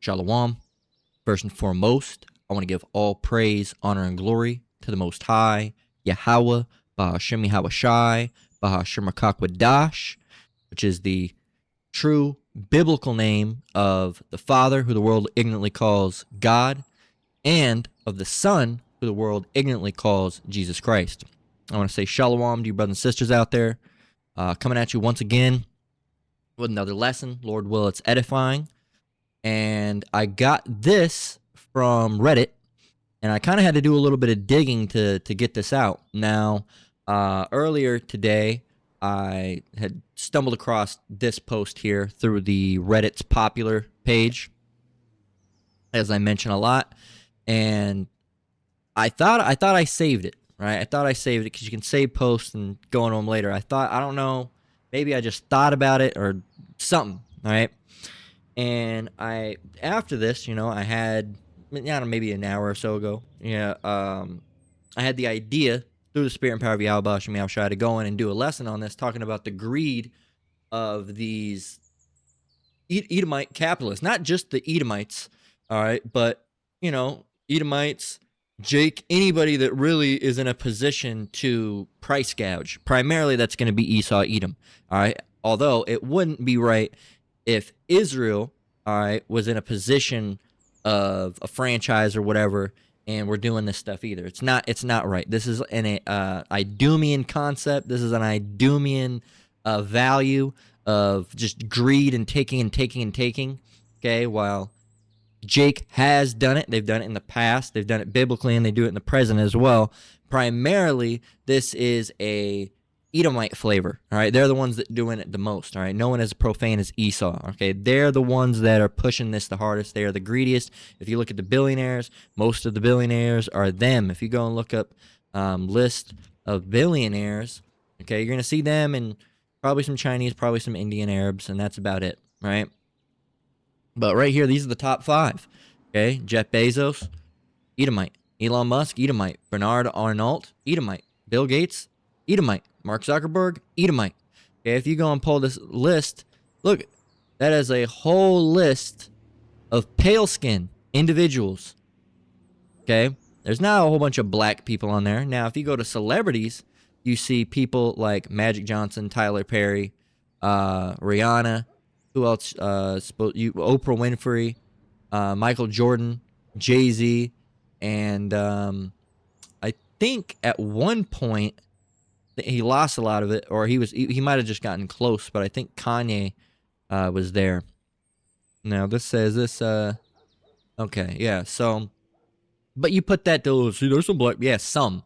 Shalom. First and foremost, I want to give all praise, honor, and glory to the Most High, Yahweh, Bahashem Yahawashi, Bahashem Rakakwadash, which is the true biblical name of the Father, who the world ignorantly calls God, and of the Son, who the world ignorantly calls Jesus Christ. I want to say shalom to you brothers and sisters out there, coming at you once again with another lesson. Lord will, it's edifying. And I got this from Reddit, and I kind of had to do a little bit of digging to get this out. Now, earlier today, I had stumbled across this post here through the Reddit's popular page, as I mention a lot, and I thought I saved it, right? I thought I saved it because you can save posts and go on them later. I don't know, maybe I just thought about it or something, all right? And after this, I had, maybe an hour or so ago, I had the idea through the spirit and power of Yahweh Shem Yahushua to go in and do a lesson on this, talking about the greed of these Edomite capitalists, not just the Edomites, all right, but, Edomites, Jake, anybody that really is in a position to price gouge. Primarily, that's going to be Esau, Edom, all right? Although it wouldn't be right if Israel, all right, was in a position of a franchise or whatever, and we're doing this stuff either. It's not right. This is an Idumean concept. This is an Idumean value of just greed and taking and taking and taking. Okay, while Jake has done it. They've done it in the past. They've done it biblically, and they do it in the present as well. Primarily, this is a Edomite flavor, all right? They're the ones that doing it the most, all right? No one as profane as Esau, okay? They're the ones that are pushing this the hardest. They are the greediest. If you look at the billionaires, most of the billionaires are them. If you go and look up list of billionaires, okay, you're going to see them and probably some Chinese, probably some Indian Arabs, and that's about it, right? But right here, these are the top 5, okay? Jeff Bezos, Edomite. Elon Musk, Edomite. Bernard Arnault, Edomite. Bill Gates, Edomite. Mark Zuckerberg, Edomite. Okay, if you go and pull this list, look, that is a whole list of pale skin individuals. Okay, there's not a whole bunch of black people on there. Now, if you go to celebrities, you see people like Magic Johnson, Tyler Perry, Rihanna, who else? Oprah Winfrey, Michael Jordan, Jay-Z, and I think at one point he lost a lot of it, or he might have just gotten close, but I think Kanye was there. Now this says this okay, yeah, so but you put that to see there's some black, yeah, some.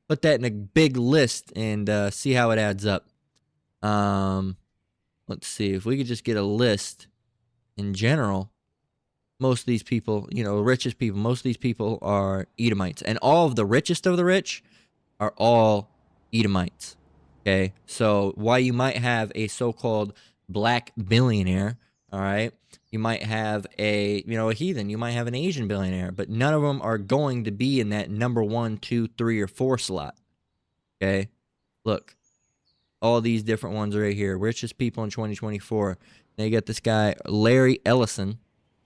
Put that in a big list and see how it adds up. Let's see if we could just get a list in general. Most of these people, richest people, most of these people are Edomites, and all of the richest of the rich are all Edomites. Okay, so while you might have a so-called black billionaire, all right, you might have a heathen, you might have an Asian billionaire, but none of them are going to be in that number 1, 2, 3, or 4 slot. Okay, look, all these different ones right here, richest people in 2024. Now you got this guy Larry Ellison.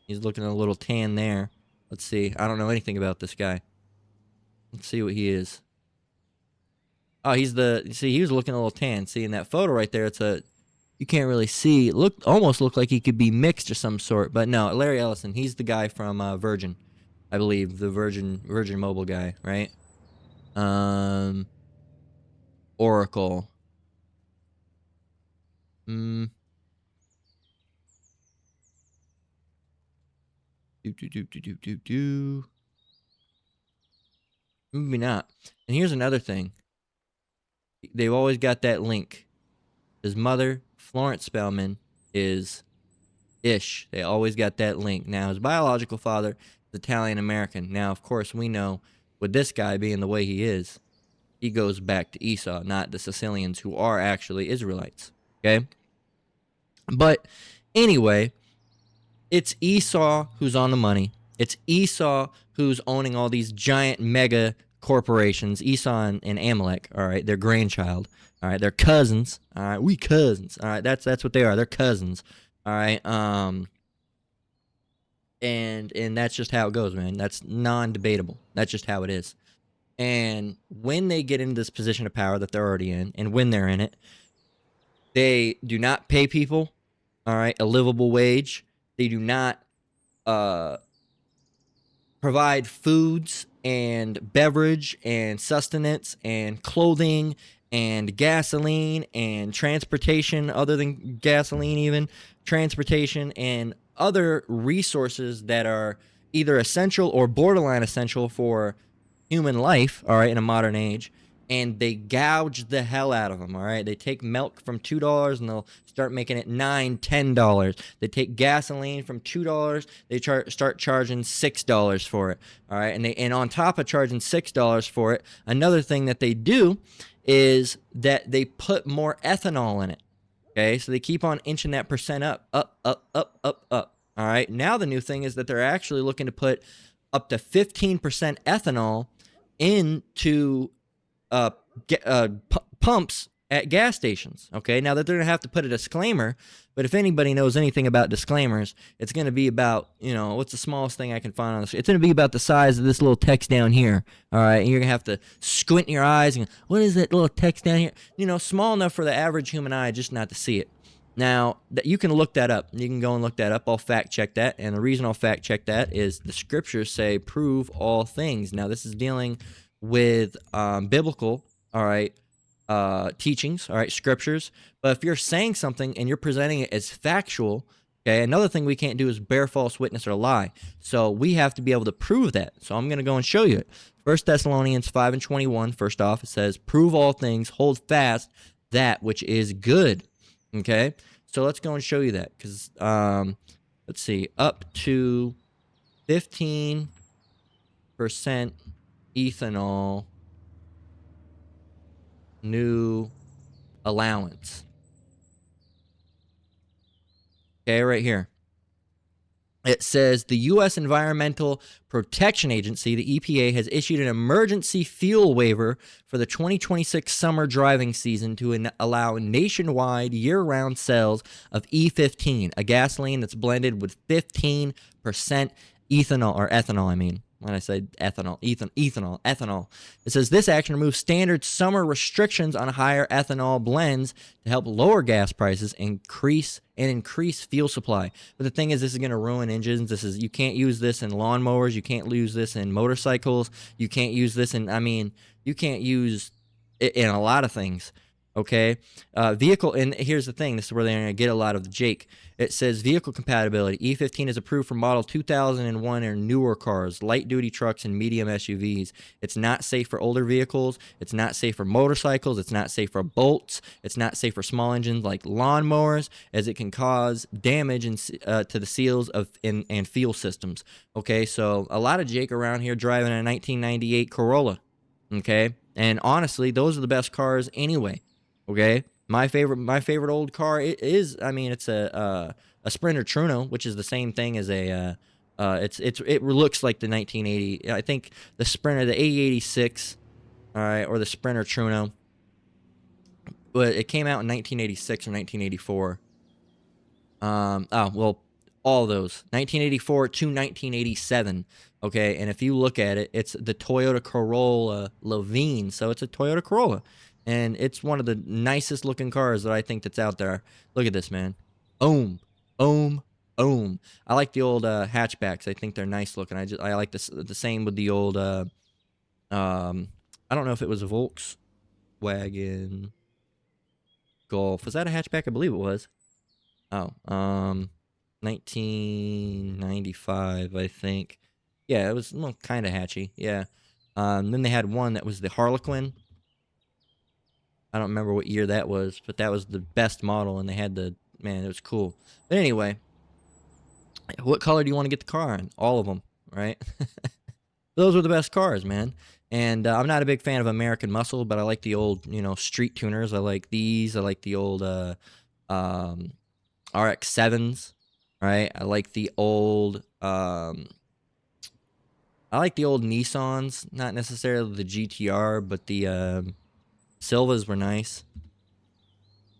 He's looking a little tan there. Let's see. I don't know anything about this guy. Let's see what he is. Oh, he was looking a little tan. See, in that photo right there, you can't really see. Almost look like he could be mixed or some sort, but no, Larry Ellison, he's the guy from Virgin, I believe, the Virgin Mobile guy, right? Oracle. Maybe not. And here's another thing. They've always got that link. His mother, Florence Spellman, is Ish. They always got that link. Now, his biological father is Italian-American. Now, of course, we know with this guy being the way he is, he goes back to Esau, not the Sicilians, who are actually Israelites. Okay? But anyway, it's Esau who's on the money. It's Esau who's owning all these giant mega corporations. Esau and Amalek, all right, their grandchild. All right, they're cousins. All right, we cousins. All right, that's what they are. They're cousins. All right. and that's just how it goes, man. That's non-debatable. That's just how it is. And when they get into this position of power that they're already in, and when they're in it, they do not pay people, all right, a livable wage. They do not provide foods and beverage and sustenance and clothing and gasoline and transportation, other than gasoline, even transportation and other resources that are either essential or borderline essential for human life, all right, in a modern age. And they gouge the hell out of them, all right? They take milk from $2 and they'll start making it $9, $10. They take gasoline from $2, they start charging $6 for it, all right? And on top of charging $6 for it, another thing that they do is that they put more ethanol in it, okay? So they keep on inching that percent up, all right? Now the new thing is that they're actually looking to put up to 15% ethanol into pumps at gas stations. Okay, now that they're gonna have to put a disclaimer, but if anybody knows anything about disclaimers, it's gonna be about, what's the smallest thing I can find on this? It's gonna be about the size of this little text down here. All right, and you're gonna have to squint your eyes and what is that little text down here? Small enough for the average human eye just not to see it. Now, you can look that up. You can go and look that up. I'll fact check that. And the reason I'll fact check that is the scriptures say, prove all things. Now, this is dealing with biblical, all right, teachings, all right, scriptures. But if you're saying something and you're presenting it as factual, okay, another thing we can't do is bear false witness or lie. So we have to be able to prove that. So I'm going to go and show you it. 1 Thessalonians 5:21, first off, it says, prove all things, hold fast that which is good. Okay, so let's go and show you that, because let's see, up to 15% ethanol new allowance. Okay, right here. It says the U.S. Environmental Protection Agency, the EPA, has issued an emergency fuel waiver for the 2026 summer driving season to allow nationwide year-round sales of E15, a gasoline that's blended with 15% ethanol, or ethanol, I mean. When I say ethanol, ethanol. It says this action removes standard summer restrictions on higher ethanol blends to help lower gas prices and increase fuel supply. But the thing is, this is going to ruin engines. You can't use this in lawnmowers. You can't use this in motorcycles. You can't use this you can't use it in a lot of things. Okay, vehicle, and here's the thing, this is where they're going to get a lot of the Jake. It says vehicle compatibility. E15 is approved for model 2001 or newer cars, light-duty trucks, and medium SUVs. It's not safe for older vehicles. It's not safe for motorcycles. It's not safe for bolts. It's not safe for small engines like lawnmowers, as it can cause damage to the seals and fuel systems. Okay, so a lot of Jake around here driving a 1998 Corolla. Okay, and honestly, those are the best cars anyway. Okay, my favorite old car it's a Sprinter Truno, which is the same thing as a it looks like the 1980. I think the Sprinter, the 8086, all right, or the Sprinter Truno, but it came out in 1986 or 1984. All those 1984 to 1987. Okay, and if you look at it, it's the Toyota Corolla Levine, so it's a Toyota Corolla. And it's one of the nicest looking cars that I think that's out there. Look at this, man. Boom. I like the old hatchbacks. I think they're nice looking. I like this, the same with the old I don't know if it was a Volkswagen Golf. Was that a hatchback? I believe it was. 1995, I think. Yeah, it was kind of hatchy. Yeah. Then they had one that was the Harlequin. I don't remember what year that was, but that was the best model, and they had it was cool. But anyway, what color do you want to get the car in? All of them, right? Those were the best cars, man. And I'm not a big fan of American Muscle, but I like the old, street tuners. I like these. I like the old RX-7s, right? I like the old Nissans, not necessarily the GTR, but the Silvas were nice.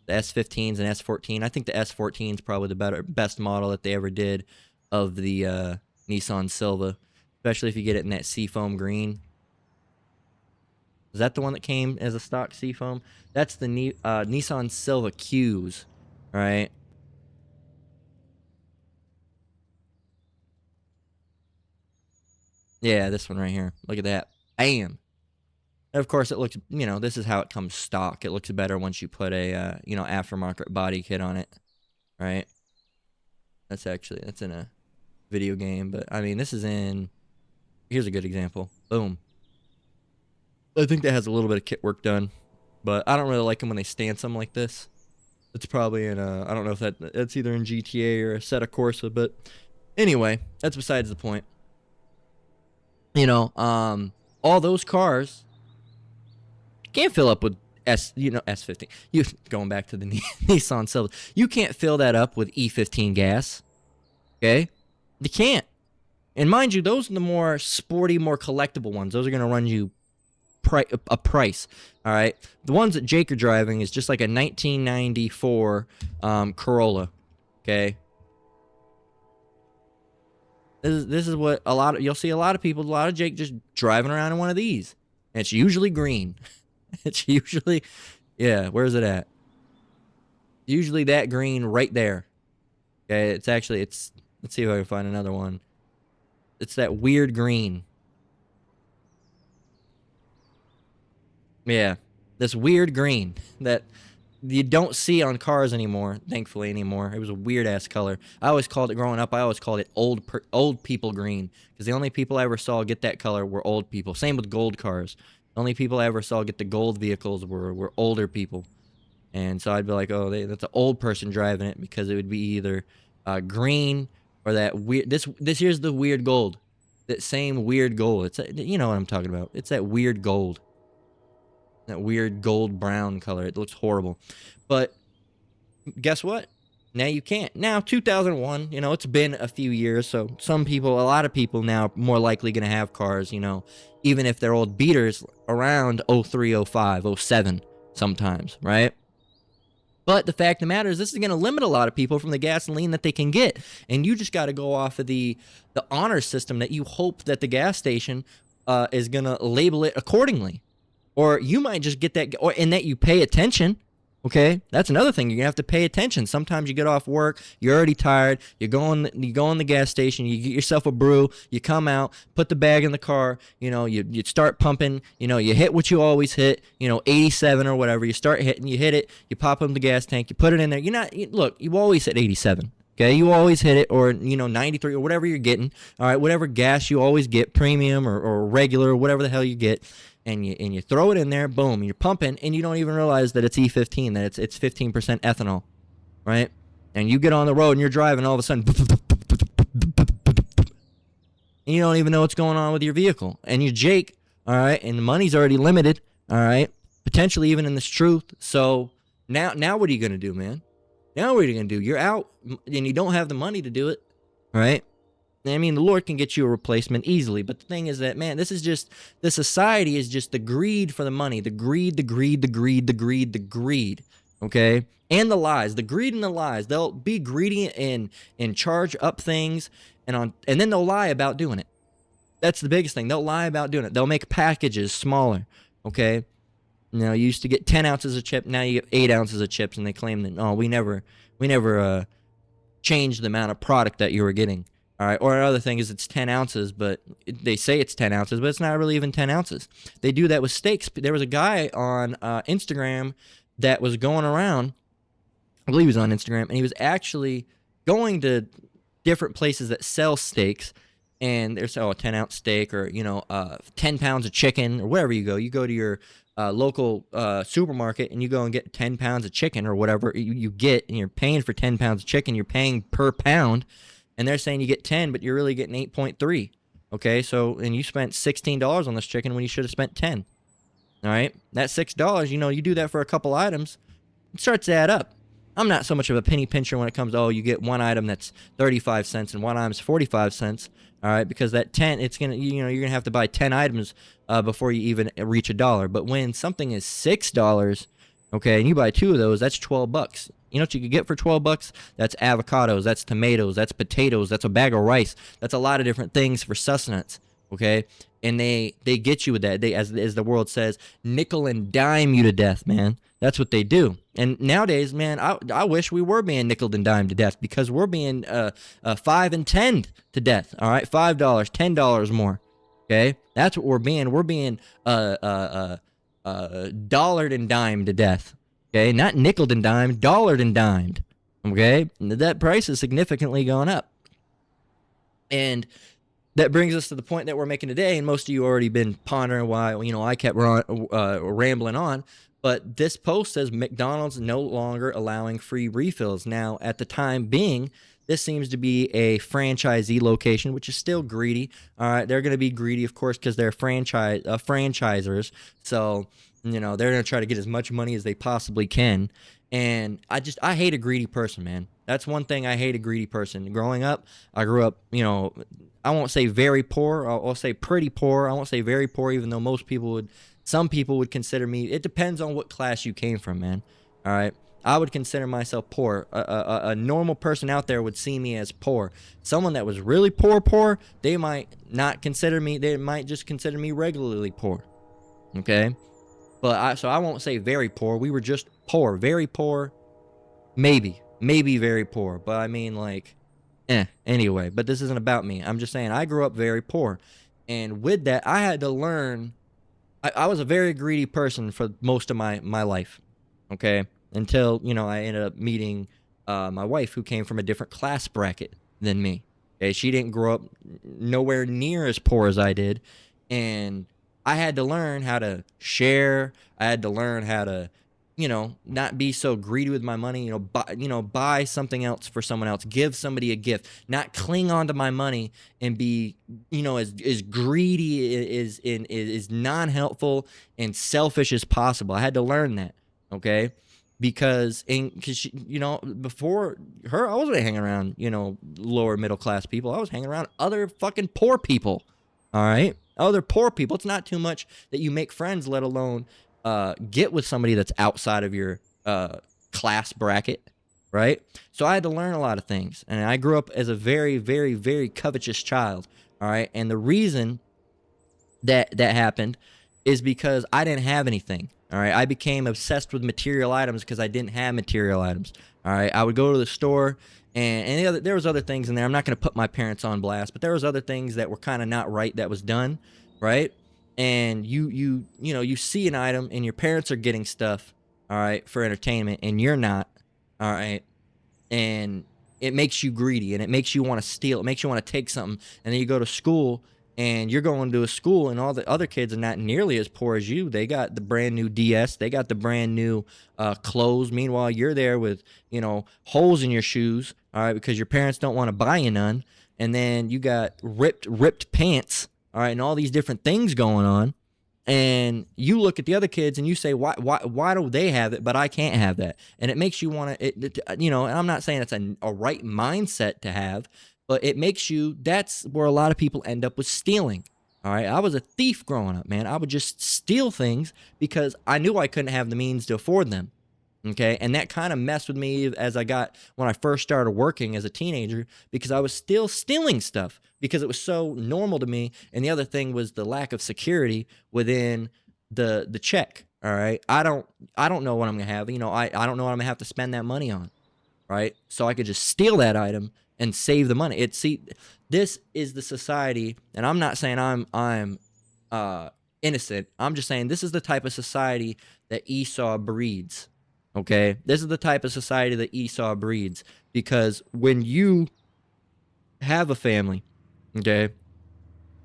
The S15s and S14. I think the S14 is probably the best model that they ever did of the Nissan Silva, especially if you get it in that seafoam green. Is that the one that came as a stock seafoam? That's the Nissan Silva Qs, right? Yeah, this one right here. Look at that. Bam. And of course, it looks, this is how it comes stock. It looks better once you put a, aftermarket body kit on it, right? That's in a video game, but I mean, here's a good example. Boom. I think that has a little bit of kit work done, but I don't really like them when they stance them like this. It's probably in I don't know if that's either in GTA or Assetto Corsa, but anyway, that's besides the point. All those cars can't fill up with S15. You going back to the Nissan Silva. You can't fill that up with E15 gas. Okay? You can't. And mind you, those are the more sporty, more collectible ones. Those are going to run you a price. All right? The ones that Jake are driving is just like a 1994 Corolla. Okay? This is what you'll see a lot of people, a lot of Jake just driving around in one of these. And it's usually green. It's usually, yeah, where's it at? Usually that green right there. Okay, let's see if I can find another one. It's that weird green. Yeah, this weird green that you don't see on cars anymore, thankfully anymore. It was a weird-ass color. I always called it, growing up, I always called it old people green, because the only people I ever saw get that color were old people. Same with gold cars. The only people I ever saw get the gold vehicles were older people. And so I'd be like, oh, that's an old person driving it, because it would be either green or that weird. This here's the weird gold. That same weird gold. You know what I'm talking about. It's that weird gold. That weird gold brown color. It looks horrible. But guess what? Now you can't. Now 2001, it's been a few years, so a lot of people now more likely going to have cars, even if they're old beaters around 03, 05, 07 sometimes, right? But the fact of the matter is, this is going to limit a lot of people from the gasoline that they can get. And you just got to go off of the honor system that you hope that the gas station is going to label it accordingly. Or you might just get that, or in that you pay attention. Okay, that's another thing. You're gonna have to pay attention. Sometimes you get off work, you're already tired. You go in the gas station, you get yourself a brew, you come out, put the bag in the car. You start pumping. You hit what you always hit. 87 or whatever. You start hitting, you hit it, you pop up the gas tank, you put it in there. Look, you always hit 87. Okay, you always hit it, or 93 or whatever you're getting. All right, whatever gas you always get, premium or regular or whatever the hell you get. And you throw it in there, boom, you're pumping, and you don't even realize that it's E15, that it's 15% ethanol, right? And you get on the road and you're driving, all of a sudden, and you don't even know what's going on with your vehicle. And you're Jake, all right, and the money's already limited, all right, potentially even in this truth. So now what are you going to do, man? Now what are you going to do? You're out, and you don't have the money to do it, all right? I mean, the Lord can get you a replacement easily, but the thing is that, man, the society is just the greed for the money, the greed, okay? And the lies, the greed and the lies. They'll be greedy and charge up things, and then they'll lie about doing it. That's the biggest thing. They'll lie about doing it. They'll make packages smaller, okay? You used to get 10 ounces of chip, now you get 8 ounces of chips, and they claim that, oh, we never changed the amount of product that you were getting. All right, or another thing is it's 10 ounces, but they say it's 10 ounces, but it's not really even 10 ounces. They do that with steaks. There was a guy on Instagram that was going around, I believe he was on Instagram, and he was actually going to different places that sell steaks, and there's a 10-ounce steak, or 10 pounds of chicken, or wherever you go. You go to your local supermarket, and you go and get 10 pounds of chicken, or whatever you get, and you're paying for 10 pounds of chicken. You're paying per pound. And they're saying you get 10, but you're really getting 8.3. Okay, so, and you spent $16 on this chicken when you should have spent 10. All right, that $6, you do that for a couple items, it starts to add up. I'm not so much of a penny pincher when it comes to, you get one item that's 35 cents and one item's 45 cents. All right, because that 10, it's gonna, you're gonna have to buy 10 items before you even reach $1. But when something is $6, okay, and you buy 2 of those, that's $12. You know what you could get for $12? That's avocados, that's tomatoes, that's potatoes, that's a bag of rice. That's a lot of different things for sustenance. Okay, and they get you with that. They, as the world says, nickel and dime you to death, man. That's what they do. And nowadays, man, I wish we were being nickel and dime to death, because we're being 5 and 10 to death. All right, $5, $10 more. Okay, that's what we're being. We're being dollared and dimed to death. Okay, not nickel and dimed, dollared and dimed. Okay, that price is significantly gone up. And that brings us to the point that we're making today, and most of you already been pondering why, I kept rambling on. But this post says McDonald's no longer allowing free refills. Now, at the time being, this seems to be a franchisee location, which is still greedy. All right, they're going to be greedy, of course, because they're franchisers. So, they're going to try to get as much money as they possibly can. And I hate a greedy person, man. That's one thing. I hate a greedy person. Growing up, I grew up, I won't say very poor. I'll say pretty poor. I won't say very poor, even though some people would consider me. It depends on what class you came from, man. All right. I would consider myself poor. A normal person out there would see me as poor. Someone that was really poor, they might not consider me. They might just consider me regularly poor. Okay. But I won't say very poor. We were just poor. Very poor. Maybe very poor. But I mean, like, anyway. But this isn't about me. I'm just saying I grew up very poor. And with that, I had to learn. I was a very greedy person for most of my life. Okay. Until, I ended up meeting my wife, who came from a different class bracket than me. Okay. She didn't grow up nowhere near as poor as I did. And I had to learn how to share. I had to learn how to, not be so greedy with my money. Buy something else for someone else. Give somebody a gift. Not cling on to my money and be, as greedy, as non-helpful and selfish as possible. I had to learn that. Okay. Because before her, I wasn't hanging around, lower middle class people. I was hanging around other fucking poor people. All right. Other poor people. It's not too much that you make friends, let alone get with somebody that's outside of your class bracket, right? So I had to learn a lot of things, and I grew up as a very, very, very covetous child, all right? And the reason that happened is because I didn't have anything, all right? I became obsessed with material items because I didn't have material items, all right? I would go to the store, and there was other things in there. I'm not going to put my parents on blast, but there was other things that were kind of not right that was done, right? And you see an item, and your parents are getting stuff, all right, for entertainment, and you're not, all right, and it makes you greedy, and it makes you want to steal. It makes you want to take something, and then you go to school, and you're going to a school, and all the other kids are not nearly as poor as you. They got the brand new DS. They got the brand new clothes. Meanwhile, you're there with, holes in your shoes, all right, because your parents don't want to buy you none. And then you got ripped pants, all right, and all these different things going on. And you look at the other kids and you say, why do they have it, but I can't have that? And it makes you want to, and I'm not saying it's a right mindset to have, but it makes you, that's where a lot of people end up with stealing. All right. I was a thief growing up, man. I would just steal things because I knew I couldn't have the means to afford them. Okay. And that kind of messed with me when I first started working as a teenager, because I was still stealing stuff because it was so normal to me. And the other thing was the lack of security within the check. All right. I don't know what I'm going to have. I don't know what I'm going to have to spend that money on. Right. So I could just steal that item and save the money. This is the society. And I'm not saying I'm innocent. I'm just saying this is the type of society that Esau breeds. Okay, this is the type of society that Esau breeds, because when you have a family, okay,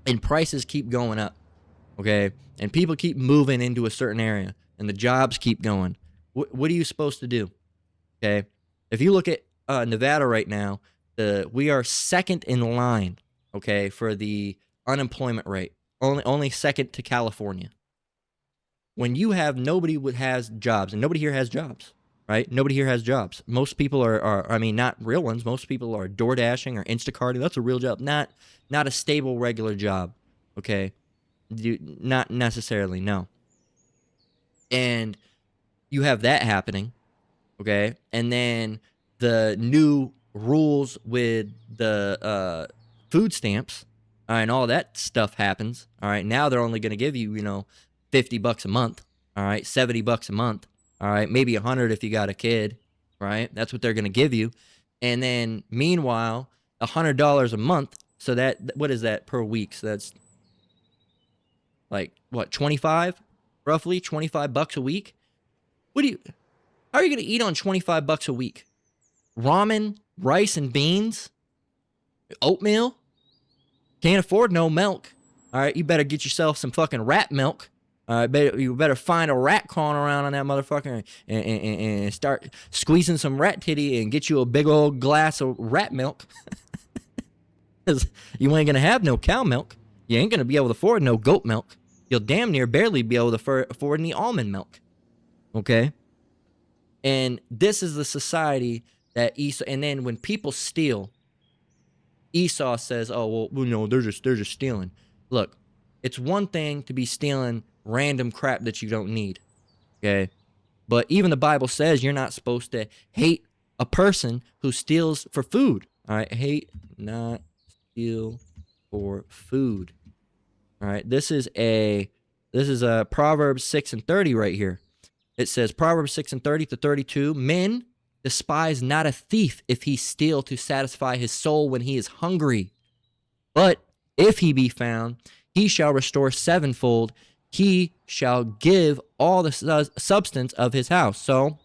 and prices keep going up, okay, and people keep moving into a certain area, and the jobs keep going, what are you supposed to do? Okay, if you look at Nevada right now, we are second in line, okay, for the unemployment rate, only second to California. When you have nobody has jobs, and nobody here has jobs, right? Nobody here has jobs. Most people are I mean, not real ones. Most people are door dashing or Instacarting. That's a real job, not a stable regular job. Okay, not necessarily, no. And you have that happening, Okay. And then the new rules with the food stamps, and all that stuff happens. All right. Now they're only going to give you, $50 a month. All right. $70 a month. All right. Maybe 100 if you got a kid. Right. That's what they're going to give you. And then meanwhile, $100 a month. So what is that per week? So that's like what, 25, roughly $25 a week. How are you going to eat on $25 a week? Ramen, rice and beans, oatmeal. Can't afford no milk. All right, you better get yourself some fucking rat milk. All right, you better find a rat crawling around on that motherfucker and start squeezing some rat titty and get you a big old glass of rat milk. Because you ain't gonna have no cow milk. You ain't gonna be able to afford no goat milk. You'll damn near barely be able to afford any almond milk. Okay? And this is the society that Esau, and then when people steal, Esau says, "Oh, well, no, they're just stealing." Look, it's one thing to be stealing random crap that you don't need, okay? But even the Bible says you're not supposed to hate a person who steals for food. All right, hate, not steal for food. All right, this is a Proverbs 6:30 right here. It says Proverbs 6:30-32, men despise not a thief if he steal to satisfy his soul when he is hungry. But if he be found, he shall restore sevenfold. He shall give all the substance of his house. So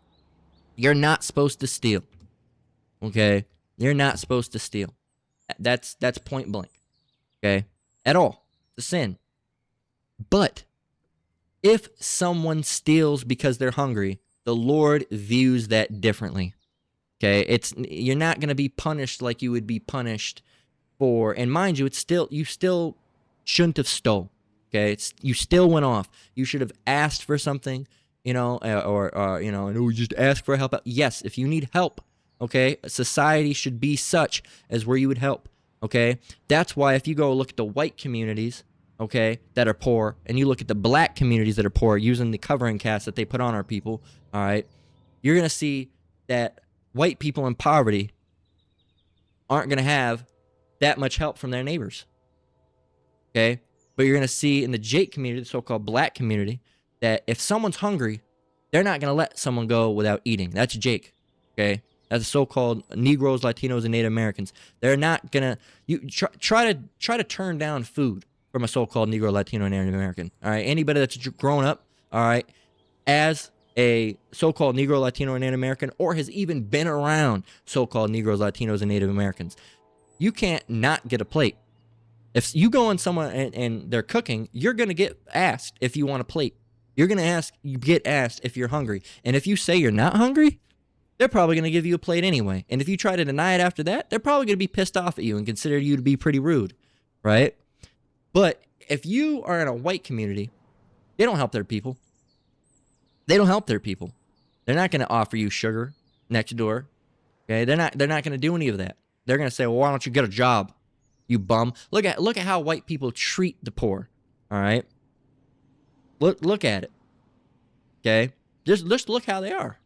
you're not supposed to steal. Okay? You're not supposed to steal. That's point blank. Okay? At all. It's a sin. But if someone steals because they're hungry, the Lord views that differently. Okay, you're not going to be punished like you would be punished for, and mind you, you still shouldn't have stole. Okay, you still went off. You should have asked for something, or we just ask for help. Yes, if you need help, okay, society should be such as where you would help. Okay, that's why if you go look at the white communities, okay, that are poor, and you look at the black communities that are poor using the covering cast that they put on our people, all right, you're going to see that white people in poverty aren't going to have that much help from their neighbors, okay? But you're going to see in the Jake community, the so-called black community, that if someone's hungry, they're not going to let someone go without eating. That's Jake, okay? That's the so-called Negroes, Latinos, and Native Americans. They're not going to try to turn down food from a so-called Negro, Latino, and Native American. All right, anybody that's grown up, all right, as a so-called Negro, Latino, and Native American, or has even been around so-called Negroes, Latinos, and Native Americans, you can't not get a plate. If you go in somewhere and they're cooking, you're gonna get asked if you want a plate. You get asked if you're hungry, and if you say you're not hungry, they're probably gonna give you a plate anyway. And if you try to deny it after that, they're probably gonna be pissed off at you and consider you to be pretty rude, right? But if you are in a white community, they don't help their people. They don't help their people. They're not going to offer you sugar next door. Okay, they're not going to do any of that. They're going to say, "Well, why don't you get a job, you bum?" Look at how white people treat the poor. All right, look at it. Okay, just look how they are.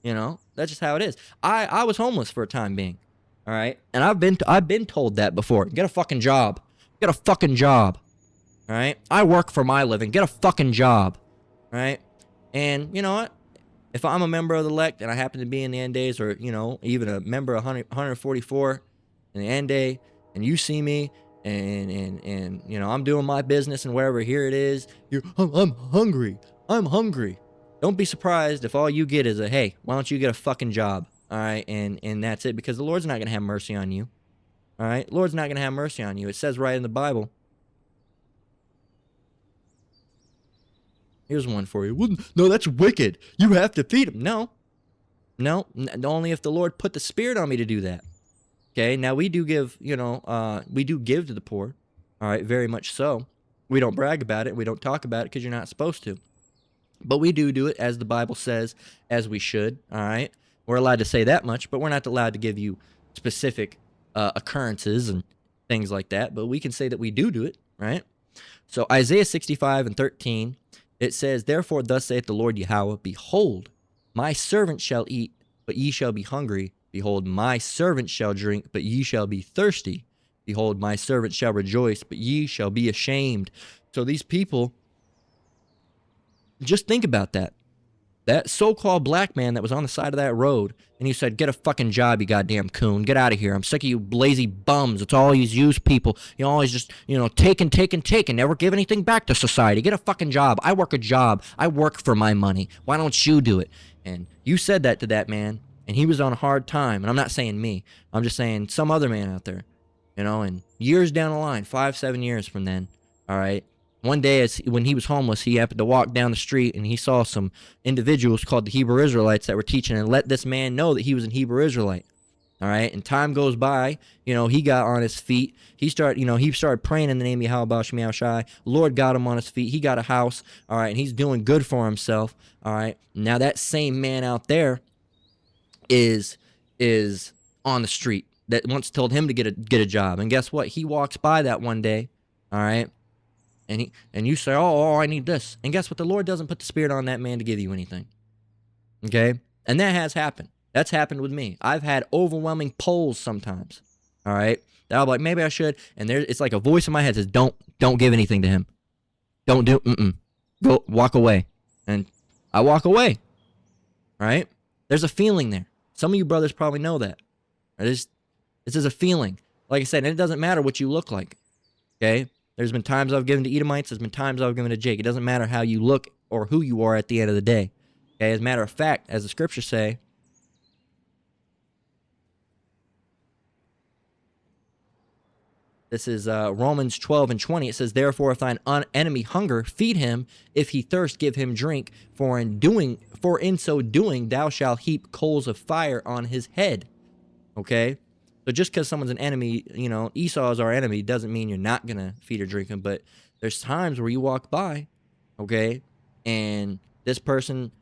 That's just how it is. I was homeless for a time being. All right, and I've been told that before. Get a fucking job. Get a fucking job. All right, I work for my living. Get a fucking job. All right. And you know what? If I'm a member of the elect and I happen to be in the end days, or even a member of 144 in the end day, and you see me and I'm doing my business and wherever, here it is, I'm hungry. I'm hungry. Don't be surprised if all you get is a, "Hey, why don't you get a fucking job?" All right, and that's it, because the Lord's not gonna have mercy on you. All right, Lord's not gonna have mercy on you. It says right in the Bible. Here's one for you. "Well, no, that's wicked. You have to feed them." No, only if the Lord put the Spirit on me to do that. Okay, now we do give, we do give to the poor. All right, very much so. We don't brag about it. We don't talk about it because you're not supposed to. But we do it as the Bible says, as we should. All right, we're allowed to say that much, but we're not allowed to give you specific occurrences and things like that. But we can say that we do it, right? So Isaiah 65:13. It says, "Therefore thus saith the Lord Yahweh, behold, my servant shall eat but ye shall be hungry. Behold, my servant shall drink, but ye shall be thirsty. Behold, my servant shall rejoice, but ye shall be ashamed. So these people, just think about that. That so-called black man that was on the side of that road, and he said, get a fucking job, you goddamn coon. Get out of here. I'm sick of you lazy bums. It's all these used people. You always just, taking, never give anything back to society. Get a fucking job. I work a job. I work for my money. Why don't you do it? And you said that to that man, and he was on a hard time. And I'm not saying me. I'm just saying some other man out there, and years down the line, 5-7 years from then, all right, one day, when he was homeless, he happened to walk down the street and he saw some individuals called the Hebrew Israelites that were teaching and let this man know that he was an Hebrew Israelite. All right, and time goes by. He got on his feet. He started praying in the name of Yahweh Shemi Shai. Lord got him on his feet. He got a house. All right, and he's doing good for himself. All right, now that same man out there is on the street that once told him to get a job. And guess what? He walks by that one day. All right. And you say, oh, I need this. And guess what? The Lord doesn't put the Spirit on that man to give you anything. Okay? And that has happened. That's happened with me. I've had overwhelming pulls sometimes. All right? That I'm like, maybe I should. And it's like a voice in my head says, don't give anything to him. Don't do, Go, walk away. And I walk away. Right? There's a feeling there. Some of you brothers probably know that. This is a feeling. Like I said, and it doesn't matter what you look like. Okay? There's been times I've given to Edomites. There's been times I've given to Jake. It doesn't matter how you look or who you are at the end of the day. Okay? As a matter of fact, as the scriptures say, this is Romans 12:20. It says, therefore, if thine enemy hunger, feed him. If he thirst, give him drink. For in so doing, thou shalt heap coals of fire on his head. Okay? So just because someone's an enemy, Esau is our enemy, doesn't mean you're not going to feed or drink him. But there's times where you walk by, okay, and this person,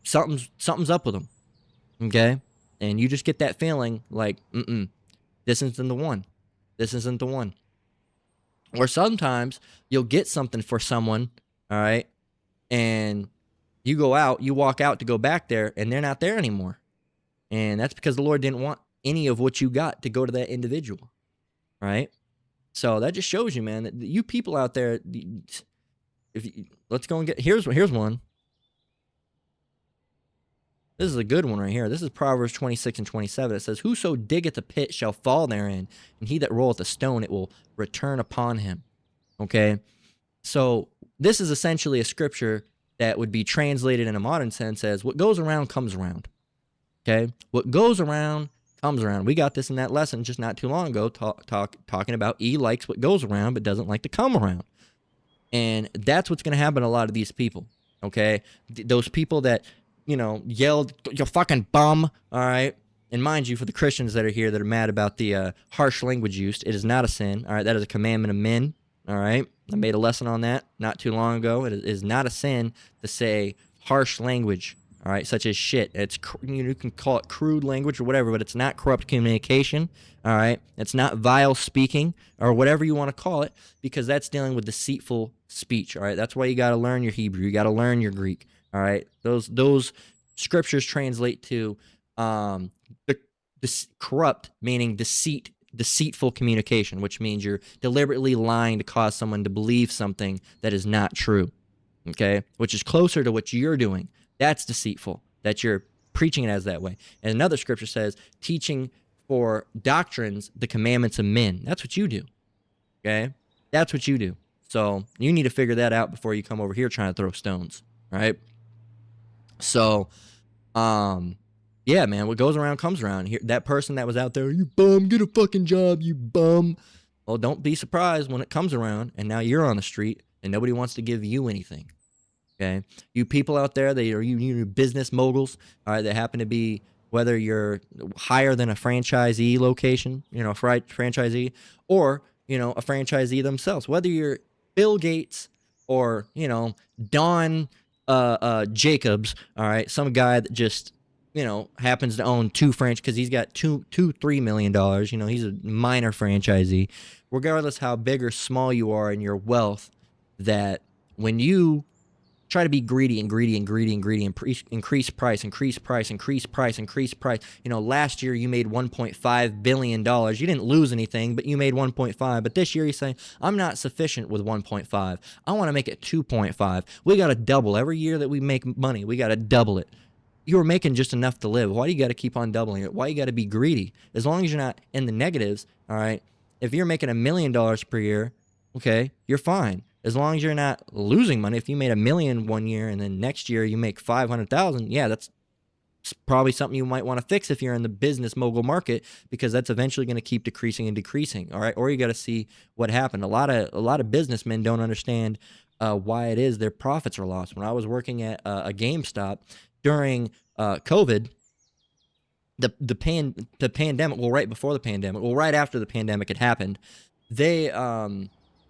something's up with them, okay? And you just get that feeling like, this isn't the one. This isn't the one. Or sometimes you'll get something for someone, all right, and you walk out to go back there, and they're not there anymore. And that's because the Lord didn't want any of what you got to go to that individual, right? So that just shows you, man, that you people out there, let's go and get, here's one. This is a good one right here. This is Proverbs 26:27. It says, whoso diggeth a pit shall fall therein, and he that rolleth a stone, it will return upon him. Okay? So this is essentially a scripture that would be translated in a modern sense as what goes around comes around. Okay? What goes around comes around. We got this in that lesson just not too long ago, talking about E likes what goes around but doesn't like to come around. And that's what's going to happen to a lot of these people, okay? Those people that, yelled, you fucking bum, all right? And mind you, for the Christians that are here that are mad about the harsh language used, it is not a sin, all right? That is a commandment of men, all right? I made a lesson on that not too long ago. It is not a sin to say harsh language, all right, such as shit. You can call it crude language or whatever, but it's not corrupt communication, all right? It's not vile speaking or whatever you want to call it, because that's dealing with deceitful speech, all right? That's why you got to learn your Hebrew. You got to learn your Greek, all right? Those scriptures translate to corrupt, meaning deceitful communication, which means you're deliberately lying to cause someone to believe something that is not true, okay? Which is closer to what you're doing. That's deceitful, that you're preaching it as that way. And another scripture says, teaching for doctrines the commandments of men. That's what you do, okay? That's what you do. So you need to figure that out before you come over here trying to throw stones, right? So, yeah, man, what goes around comes around. Here, that person that was out there, you bum, get a fucking job, you bum. Well, don't be surprised when it comes around and now you're on the street and nobody wants to give you anything. Okay, you people out there that are you business moguls, all right, that happen to be, whether you're higher than a franchisee location, a franchisee, or a franchisee themselves, whether you're Bill Gates or Don Jacobs, all right, some guy that just happens to own two because he's got $3 million. He's a minor franchisee. Regardless how big or small you are in your wealth, that when you try to be greedy and greedy and greedy and greedy and increase price, increase price, increase price, increase price. You know, last year you made $1.5 billion. You didn't lose anything, but you made 1.5. But this year you're saying, I'm not sufficient with 1.5. I want to make it 2.5. We got to double. Every year that we make money, we got to double it. You were making just enough to live. Why do you got to keep on doubling it? Why you got to be greedy? As long as you're not in the negatives, all right? If you're making $1 million per year, okay, you're fine. As long as you're not losing money. If you made $1 million one year and then next year you make 500,000, yeah, that's probably something you might want to fix if you're in the business mogul market, because that's eventually going to keep decreasing and decreasing. All right, or you got to see what happened. A lot of businessmen don't understand why it is their profits are lost. When I was working at a GameStop during COVID, the pandemic, well, right before the pandemic, well, right after the pandemic had happened, they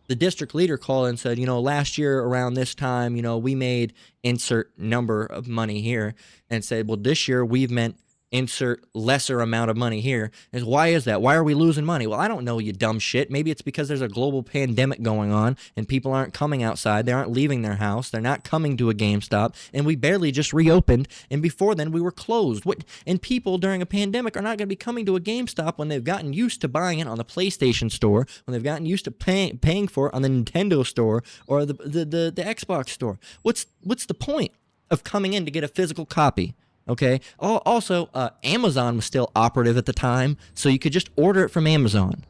the district leader called and said, you know, last year around this time, you know, we made insert number of money here, and said, well, this year we've meant insert lesser amount of money here. And why is that? Why are we losing money? Well, I don't know, you dumb shit. Maybe it's because there's a global pandemic going on and people aren't coming outside. They aren't leaving their house. They're not coming to a GameStop, and we barely just reopened. And before then we were closed. And people during a pandemic are not going to be coming to a GameStop when they've gotten used to buying it on the PlayStation store, when they've gotten used to paying for it on the Nintendo store or the Xbox store. What's the point of coming in to get a physical copy? Okay. Also, Amazon was still operative at the time, so you could just order it from Amazon.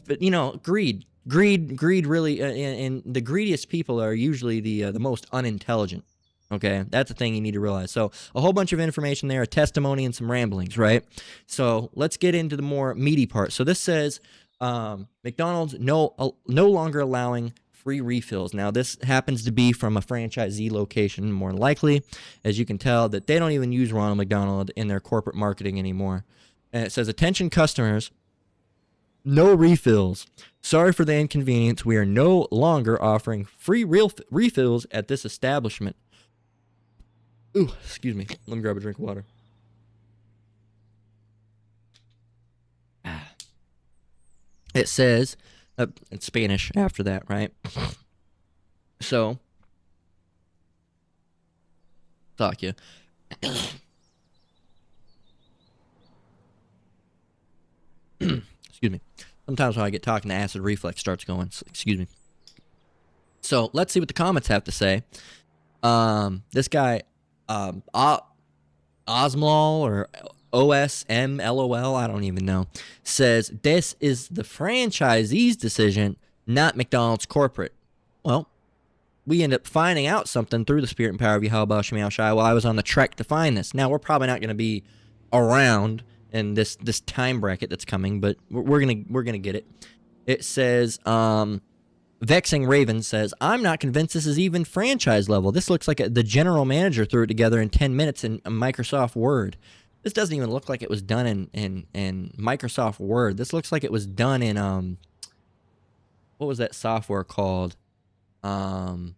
But you know, greed really, and the greediest people are usually the most unintelligent. Okay, that's the thing you need to realize. So a whole bunch of information there, a testimony and some ramblings, right? So let's get into the more meaty part. So this says McDonald's no longer allowing free refills. Now, this happens to be from a franchisee location, more than likely, as you can tell, that they don't even use Ronald McDonald in their corporate marketing anymore. And it says, attention customers, no refills. Sorry for the inconvenience. We are no longer offering free refills at this establishment. Ooh, excuse me. Let me grab a drink of water. It says, in Spanish after that, right? So, fuck you. Excuse me. Sometimes when I get talking, the acid reflex starts going. So, excuse me. So let's see what the comments have to say. This guy, Osmlol or OSMLOL, I don't even know, says this is the franchisee's decision, not McDonald's corporate. Well, we end up finding out something through the spirit and power of Yahweh Shemiel Shai while I was on the trek to find this. Now, we're probably not going to be around in this time bracket that's coming, but we're gonna get it. It says, Vexing Raven says, I'm not convinced this is even franchise level. This looks like the general manager threw it together in 10 minutes in Microsoft Word. This doesn't even look like it was done in Microsoft Word. This looks like it was done in what was that software called? Print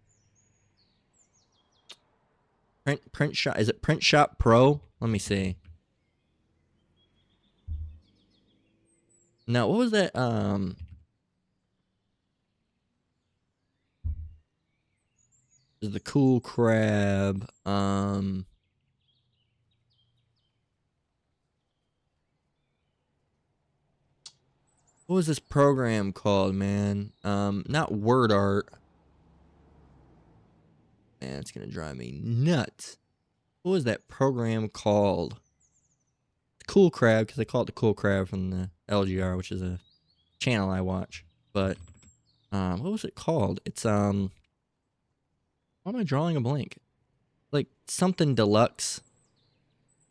Shop. Is it Print Shop Pro? Let me see. No, what was that? The Cool Crab. What was this program called, man? Not Word Art. Man, it's gonna drive me nuts. What was that program called? Cool Crab, because they call it the Cool Crab from the LGR, which is a channel I watch. But what was it called? It's why am I drawing a blank? Like something deluxe.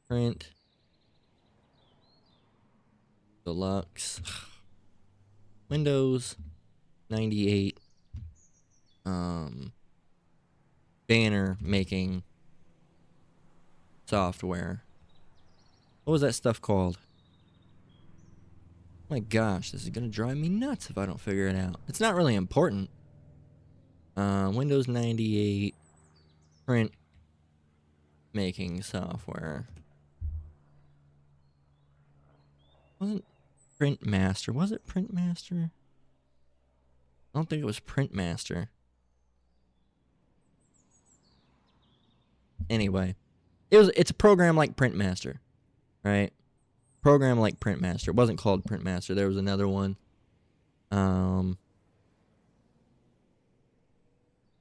Print deluxe. Windows 98. Banner making software. What was that stuff called? My gosh, this is gonna drive me nuts if I don't figure it out. It's not really important. Windows 98 print making software. Wasn't Print Master? Was it Print Master? I don't think it was Print Master. Anyway, it's a program like Printmaster, right? Program like Printmaster. It wasn't called Printmaster. There was another one.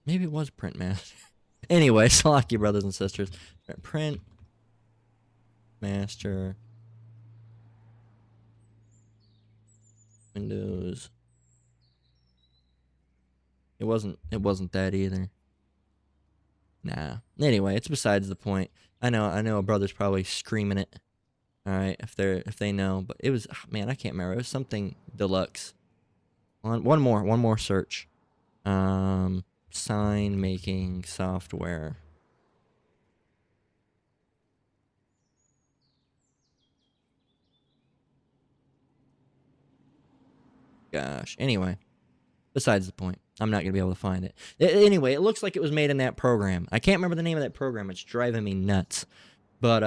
Maybe it was Printmaster. Anyway, Slocky brothers and sisters. Printmaster. Windows. It wasn't that either. Nah. Anyway, it's besides the point. I know a brother's probably screaming it. All right, if they know, but it was, man, I can't remember. It was something deluxe. One more search. Sign making software. Gosh. Anyway, besides the point. I'm not going to be able to find it. Anyway, it looks like it was made in that program. I can't remember the name of that program. It's driving me nuts. But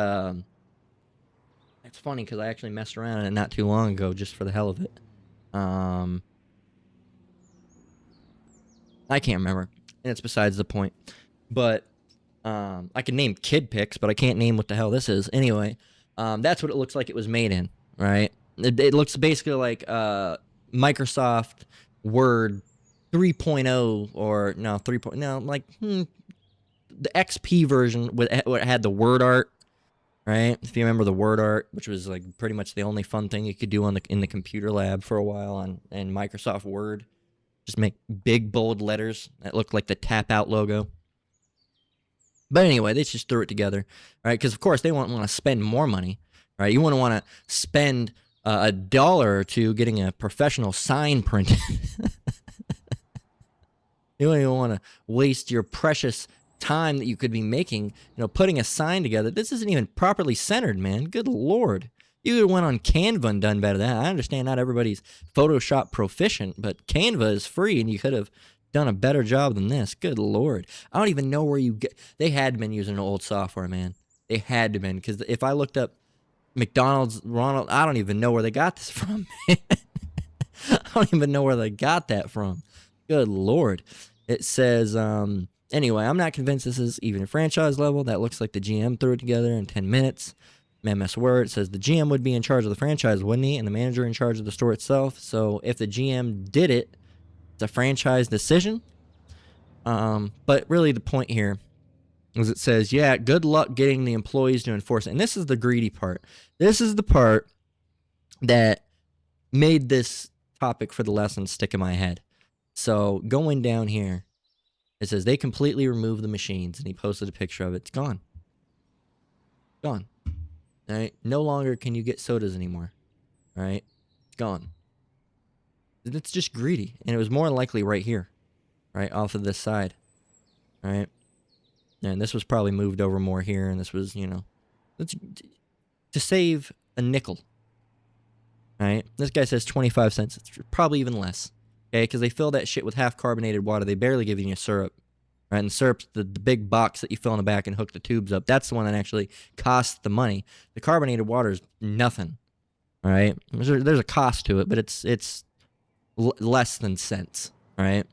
it's funny because I actually messed around in it not too long ago just for the hell of it. I can't remember. And it's besides the point. But I can name Kid Pics, but I can't name what the hell this is. Anyway, that's what it looks like it was made in, right? It looks basically like Microsoft Word 3.0 or no 3.0, no, like the XP version with it had the word art, right? If you remember the word art, which was like pretty much the only fun thing you could do in the computer lab for a while on Microsoft Word, just make big bold letters that looked like the tap out logo. But anyway, they just threw it together, right? Because of course they won't want to spend more money, right? You wouldn't want to spend $1 or $2 getting a professional sign printed. You don't even want to waste your precious time that you could be making, putting a sign together. This isn't even properly centered, man. Good Lord. You could have went on Canva and done better than that. I understand not everybody's Photoshop proficient, but Canva is free and you could have done a better job than this. Good Lord. I don't even know where you get. They had been using old software, man. They had to been, because if I looked up McDonald's, Ronald, I don't even know where they got this from. I don't even know where they got that from. Good Lord. It says, anyway, I'm not convinced this is even a franchise level. That looks like the GM threw it together in 10 minutes. MS Word says the GM would be in charge of the franchise, wouldn't he? And the manager in charge of the store itself. So if the GM did it, it's a franchise decision. But really the point here is it says, yeah, good luck getting the employees to enforce it. And this is the greedy part. This is the part that made this topic for the lesson stick in my head. So going down here, it says they completely removed the machines, and he posted a picture of it. It's gone. Gone. All right. No longer can you get sodas anymore. All right. It's gone. It's just greedy, and it was more likely right here, right off of this side. All right. And this was probably moved over more here, and this was, it's to save a nickel. All right. This guy says 25 cents. It's probably even less. Okay, because they fill that shit with half carbonated water. They barely give you syrup, right? And the syrup's the big box that you fill in the back and hook the tubes up. That's the one that actually costs the money. The carbonated water is nothing, all right? There's a cost to it, but it's less than cents, all right?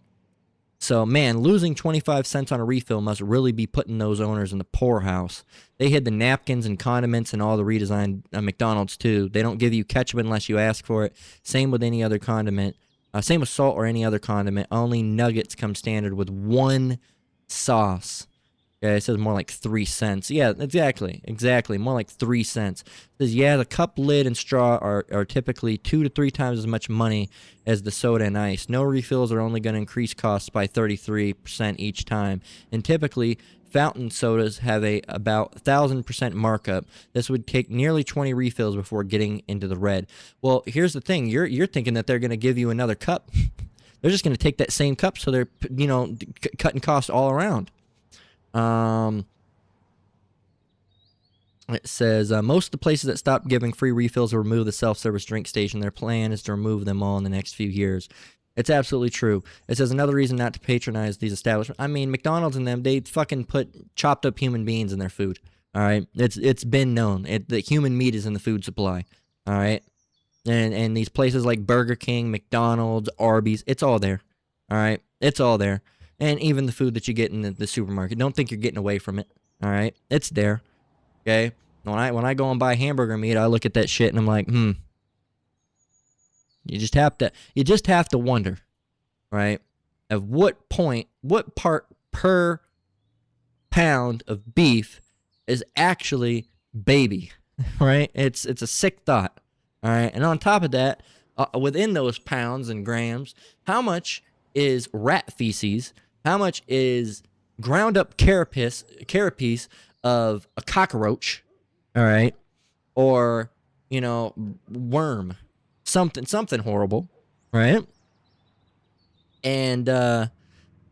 So, man, losing 25 cents on a refill must really be putting those owners in the poorhouse. They hid the napkins and condiments and all the redesigned McDonald's, too. They don't give you ketchup unless you ask for it. Same with any other condiment. Same with salt or any other condiment. Only nuggets come standard with one sauce. Okay, it says more like 3 cents. Yeah, exactly. More like 3 cents. It says, yeah, the cup lid and straw are typically 2 to 3 times as much money as the soda and ice. No refills are only going to increase costs by 33% each time. And typically, fountain sodas have about 1,000% markup. This would take nearly 20 refills before getting into the red. Well, here's the thing. You're thinking that they're going to give you another cup. They're just going to take that same cup, so they're, cutting costs all around. It says, most of the places that stopped giving free refills will remove the self-service drink station. Their plan is to remove them all in the next few years. It's absolutely true. It says another reason not to patronize these establishments. I mean, McDonald's and them, they fucking put chopped up human beings in their food. All right? It's been known. The human meat is in the food supply. All right? And these places like Burger King, McDonald's, Arby's, it's all there. All right? It's all there. And even the food that you get in the supermarket. Don't think you're getting away from it. All right, it's there. Okay, when I go and buy hamburger meat, I look at that shit and I'm like, You just have to wonder, right? At what point, what part per pound of beef is actually baby, right? It's a sick thought, all right? And on top of that, within those pounds and grams, how much is rat feces? How much is ground up carapace of a cockroach, all right? Or, worm, something horrible, right? And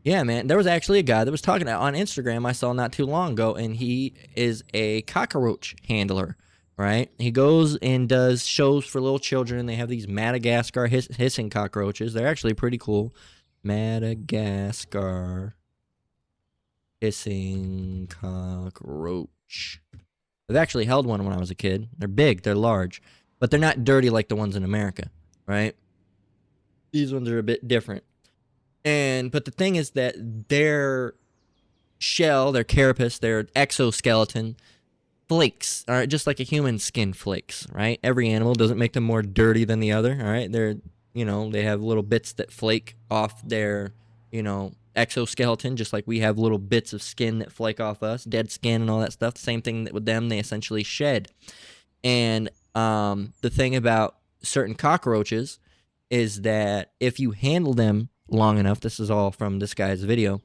yeah, man, there was actually a guy that was talking on Instagram I saw not too long ago, and he is a cockroach handler, right? He goes and does shows for little children. They have these Madagascar hissing cockroaches. They're actually pretty cool. Madagascar hissing cockroach. I've actually held one when I was a kid. They're big, they're large, but they're not dirty like the ones in America, right? These ones are a bit different. But the thing is that their shell, their carapace, their exoskeleton flakes, all right, just like a human skin flakes, right? Every animal doesn't make them more dirty than the other, all right? They have little bits that flake off their, exoskeleton, just like we have little bits of skin that flake off us, dead skin and all that stuff. Same thing with them, they essentially shed. And the thing about certain cockroaches is that if you handle them long enough, this is all from this guy's video,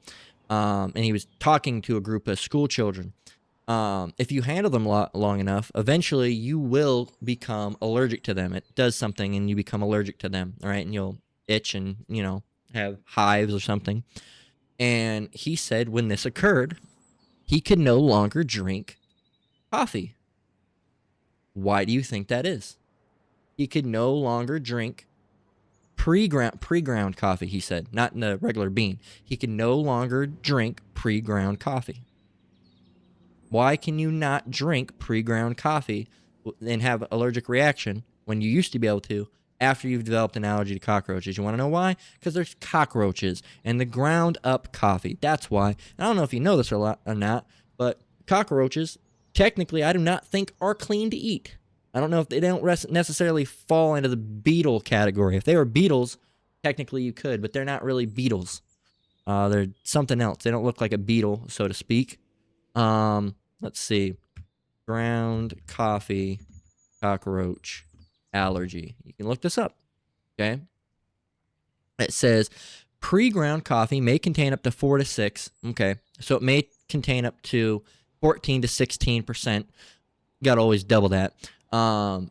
and he was talking to a group of school children. If you handle them long enough, eventually you will become allergic to them. It does something and you become allergic to them, all right? And you'll itch and, have hives or something. And he said when this occurred, he could no longer drink coffee. Why do you think that is? He could no longer drink pre-ground coffee, he said, not in the regular bean. He can no longer drink pre-ground coffee. Why can you not drink pre-ground coffee and have an allergic reaction when you used to be able to after you've developed an allergy to cockroaches? You want to know why? Because there's cockroaches and the ground up coffee. That's why. And I don't know if you know this or not, but cockroaches, technically, I do not think are clean to eat. I don't know if they don't necessarily fall into the beetle category. If they were beetles, technically you could, but they're not really beetles. They're something else. They don't look like a beetle, so to speak. Let's see. Ground coffee cockroach allergy. You can look this up, okay? It says pre-ground coffee may contain up to 4 to 6. Okay, so it may contain up to 14 to 16%. You got to always double that.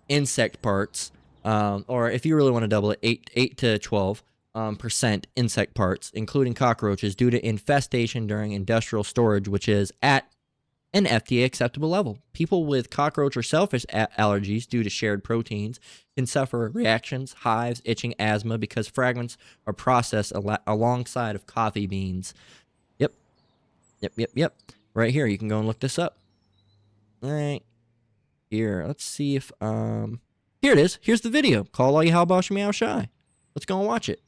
Insect parts, or if you really want to double it, 8 to 12 percent insect parts, including cockroaches, due to infestation during industrial storage, which is at an FDA acceptable level. People with cockroach or shellfish allergies due to shared proteins can suffer reactions, hives, itching, asthma because fragments are processed alongside of coffee beans. Yep. Right here, you can go and look this up. All right. Here, let's see if, here it is. Here's the video. Call all you how about meow shy. Let's go and watch it.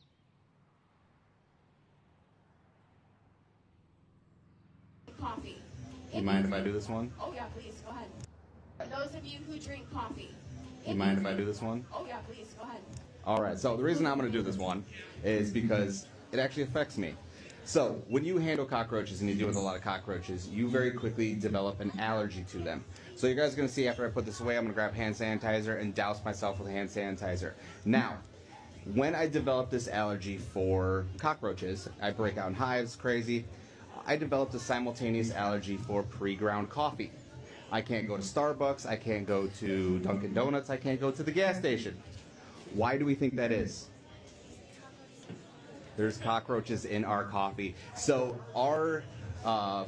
Coffee. You mind if I do this one? Oh yeah, please, go ahead. For those of you who drink coffee. You mind if I do this one? Oh yeah, please, go ahead. Alright, so the reason I'm going to do this one is because it actually affects me. So, when you handle cockroaches and you deal with a lot of cockroaches, you very quickly develop an allergy to them. So you guys are going to see after I put this away, I'm going to grab hand sanitizer and douse myself with hand sanitizer. Now, when I developed this allergy for cockroaches, I break out in hives, crazy. I developed a simultaneous allergy for pre-ground coffee. I can't go to Starbucks, I can't go to Dunkin' Donuts, I can't go to the gas station. Why do we think that is? There's cockroaches in our coffee. So our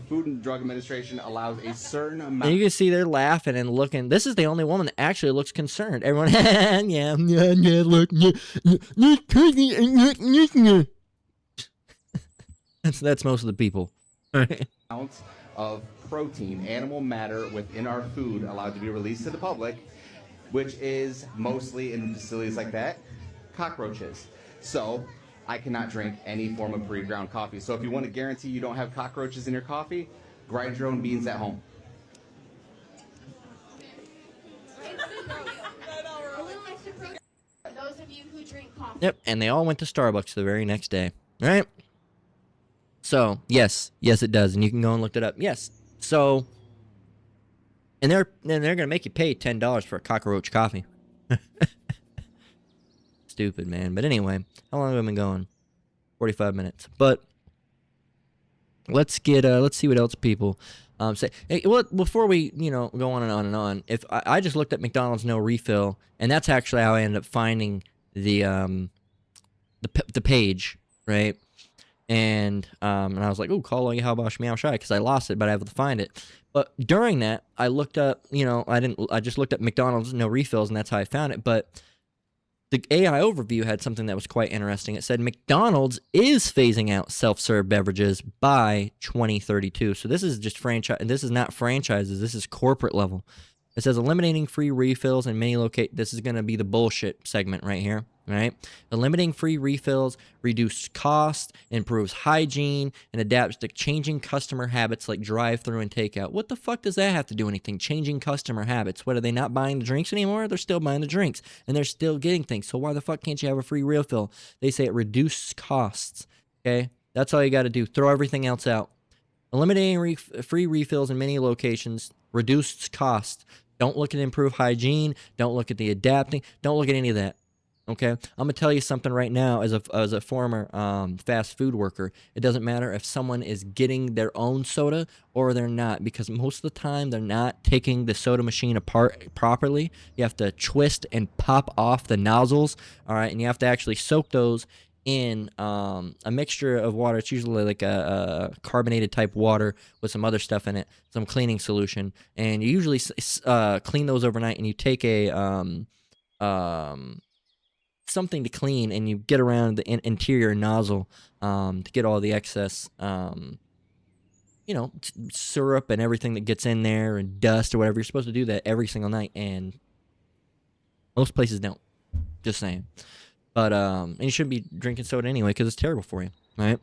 Food and Drug Administration allows a certain amount. And you can see they're laughing and looking. This is the only woman that actually looks concerned. Everyone, yeah, look, that's most of the people. Amounts of protein, animal matter within our food allowed to be released to the public, which is mostly in facilities like that, cockroaches. So I cannot drink any form of pre-ground coffee. So if you want to guarantee you don't have cockroaches in your coffee, Grind your own beans at home. A little extra protein for those of you who drink coffee. Yep, and they all went to Starbucks the very next day. All right. So yes, it does, and you can go and look it up. Yes. So, and they're gonna make you pay $10 for a cockroach coffee. Stupid, man. But anyway, how long have we been going? 45 minutes. But let's see what else people say. Hey, well, before we go on and on and on, if I just looked at McDonald's no refill, and that's actually how I ended up finding the page, right? And I was like, oh, call how about meow shy, because I lost it, but I was able to find it. But during that, I looked up, I just looked up McDonald's no refills, and that's how I found it. But the AI overview had something that was quite interesting. It said McDonald's is phasing out self-serve beverages by 2032. So this is just franchise. This is not franchises. This is corporate level. It says eliminating free refills in many locations. This is going to be the bullshit segment right here, right? Eliminating free refills reduces cost, improves hygiene, and adapts to changing customer habits like drive-through and takeout. What the fuck does that have to do anything? Changing customer habits. What, are they not buying the drinks anymore? They're still buying the drinks, and they're still getting things. So why the fuck can't you have a free refill? They say it reduces costs, okay? That's all you got to do. Throw everything else out. Eliminating free refills in many locations reduces cost. Don't look at improved hygiene. Don't look at the adapting. Don't look at any of that. Okay, I'm gonna tell you something right now. As a former fast food worker, it doesn't matter if someone is getting their own soda or they're not, because most of the time they're not taking the soda machine apart properly. You have to twist and pop off the nozzles. All right, and you have to actually soak those in a mixture of water. It's usually like a carbonated type water with some other stuff in it, some cleaning solution, and you usually clean those overnight. And you take a something to clean, and you get around the interior nozzle to get all the excess syrup and everything that gets in there and dust or whatever. You're supposed to do that every single night, and most places don't. Just saying. But and you shouldn't be drinking soda anyway, because it's terrible for you, right?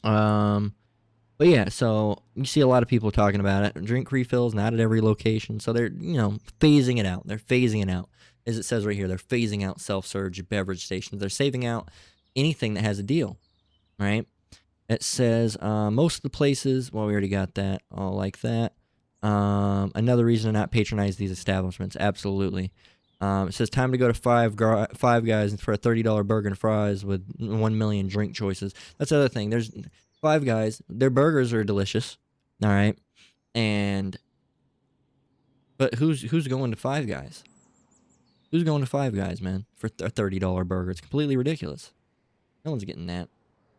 But yeah, so you see a lot of people talking about it. Drink refills, not at every location. So they're, phasing it out. They're phasing it out. As it says right here, they're phasing out self-serve beverage stations. They're saving out anything that has a deal, right? It says most of the places, well, we already got that, all like that. Another reason to not patronize these establishments, absolutely. It says time to go to Five Guys for a $30 burger and fries with 1 million drink choices. That's the other thing. There's Five Guys. Their burgers are delicious, all right. But who's going to Five Guys? Who's going to Five Guys, man, for a $30 burger? It's completely ridiculous. No one's getting that.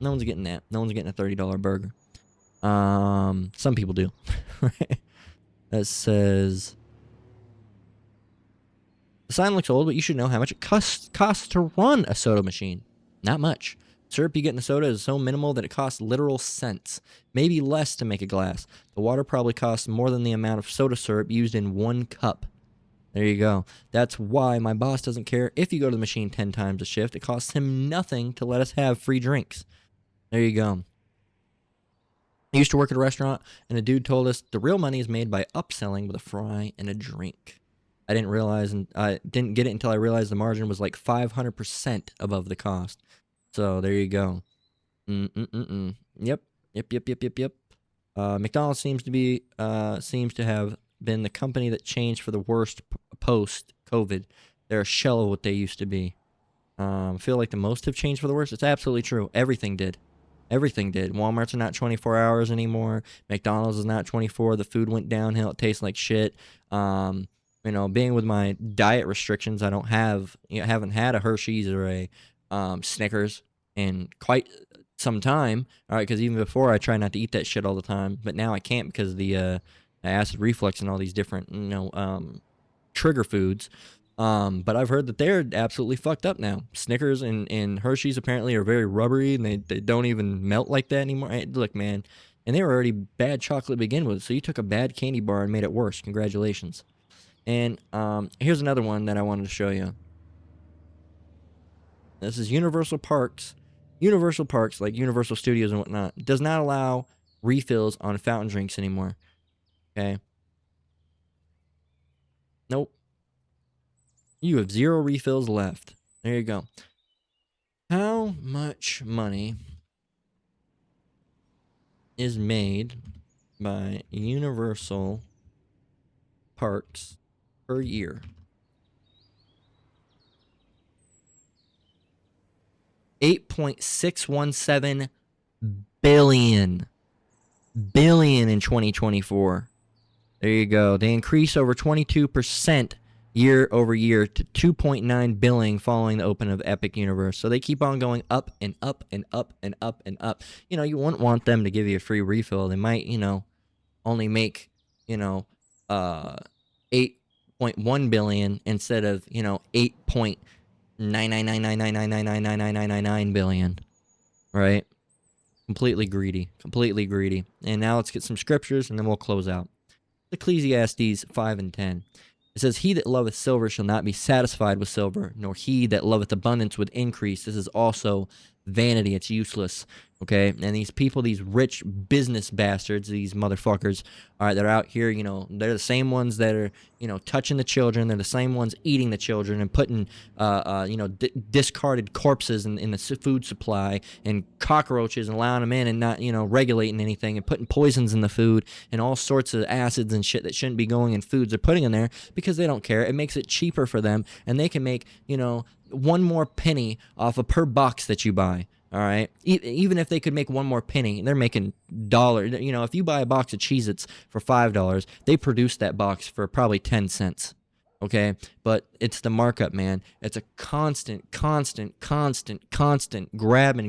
No one's getting that. No one's getting a $30 burger. Some people do. Right? That says the sign looks old, but you should know how much it costs to run a soda machine. Not much. Syrup you get in the soda is so minimal that it costs literal cents, maybe less to make a glass. The water probably costs more than the amount of soda syrup used in 1 cup. There you go. That's why my boss doesn't care if you go to the machine 10 times a shift. It costs him nothing to let us have free drinks. There you go. I used to work at a restaurant, and a dude told us the real money is made by upselling with a fry and a drink. I didn't realize, and I didn't get it until I realized the margin was like 500% above the cost. So there you go. Yep. McDonald's seems to have been the company that changed for the worst post-COVID. They're a shell of what they used to be. I feel like the most have changed for the worst. It's absolutely true. Everything did. Everything did. Walmart's are not 24 hours anymore. McDonald's is not 24. The food went downhill. It tastes like shit. Being with my diet restrictions, I haven't had a Hershey's or a Snickers in quite some time. All right, because even before I try not to eat that shit all the time, but now I can't because of the acid reflux and all these different trigger foods. But I've heard that they're absolutely fucked up now. Snickers and Hershey's apparently are very rubbery, and they don't even melt like that anymore. Hey, look, man, and they were already bad chocolate to begin with, so you took a bad candy bar and made it worse. Congratulations. And here's another one that I wanted to show you. This is Universal Parks. Universal Parks, like Universal Studios and whatnot, does not allow refills on fountain drinks anymore. Okay. Nope. You have 0 refills left. There you go. How much money is made by Universal Parks per year? $8.617 billion in 2024. There you go. They increased over 22% year over year to 2.9 billion following the open of Epic Universe. So they keep on going up and up and up and up and up. You know, you wouldn't want them to give you a free refill. They might, you know, only make, you know, 8.1 billion instead of, you know, 8.9999999999999 billion, right? Completely greedy. And now let's get some scriptures and then we'll close out. Ecclesiastes 5 and 10. It says, he that loveth silver shall not be satisfied with silver, nor he that loveth abundance with increase. This is also vanity. It's useless. Okay. And these people, these rich business bastards, these motherfuckers, all right, they're out here, you know, they're the same ones that are, you know, touching the children. They're the same ones eating the children and putting, you know, discarded corpses in the food supply and cockroaches and allowing them in and not, you know, regulating anything and putting poisons in the food and all sorts of acids and shit that shouldn't be going in foods they're putting in there because they don't care. It makes it cheaper for them and they can make, you know, one more penny off of per box that you buy. All right. Even if they could make one more penny, they're making $1. You know, if you buy a box of Cheez-Its for $5, they produce that box for probably 10 cents. Okay. But it's the markup, man. It's a constant grab of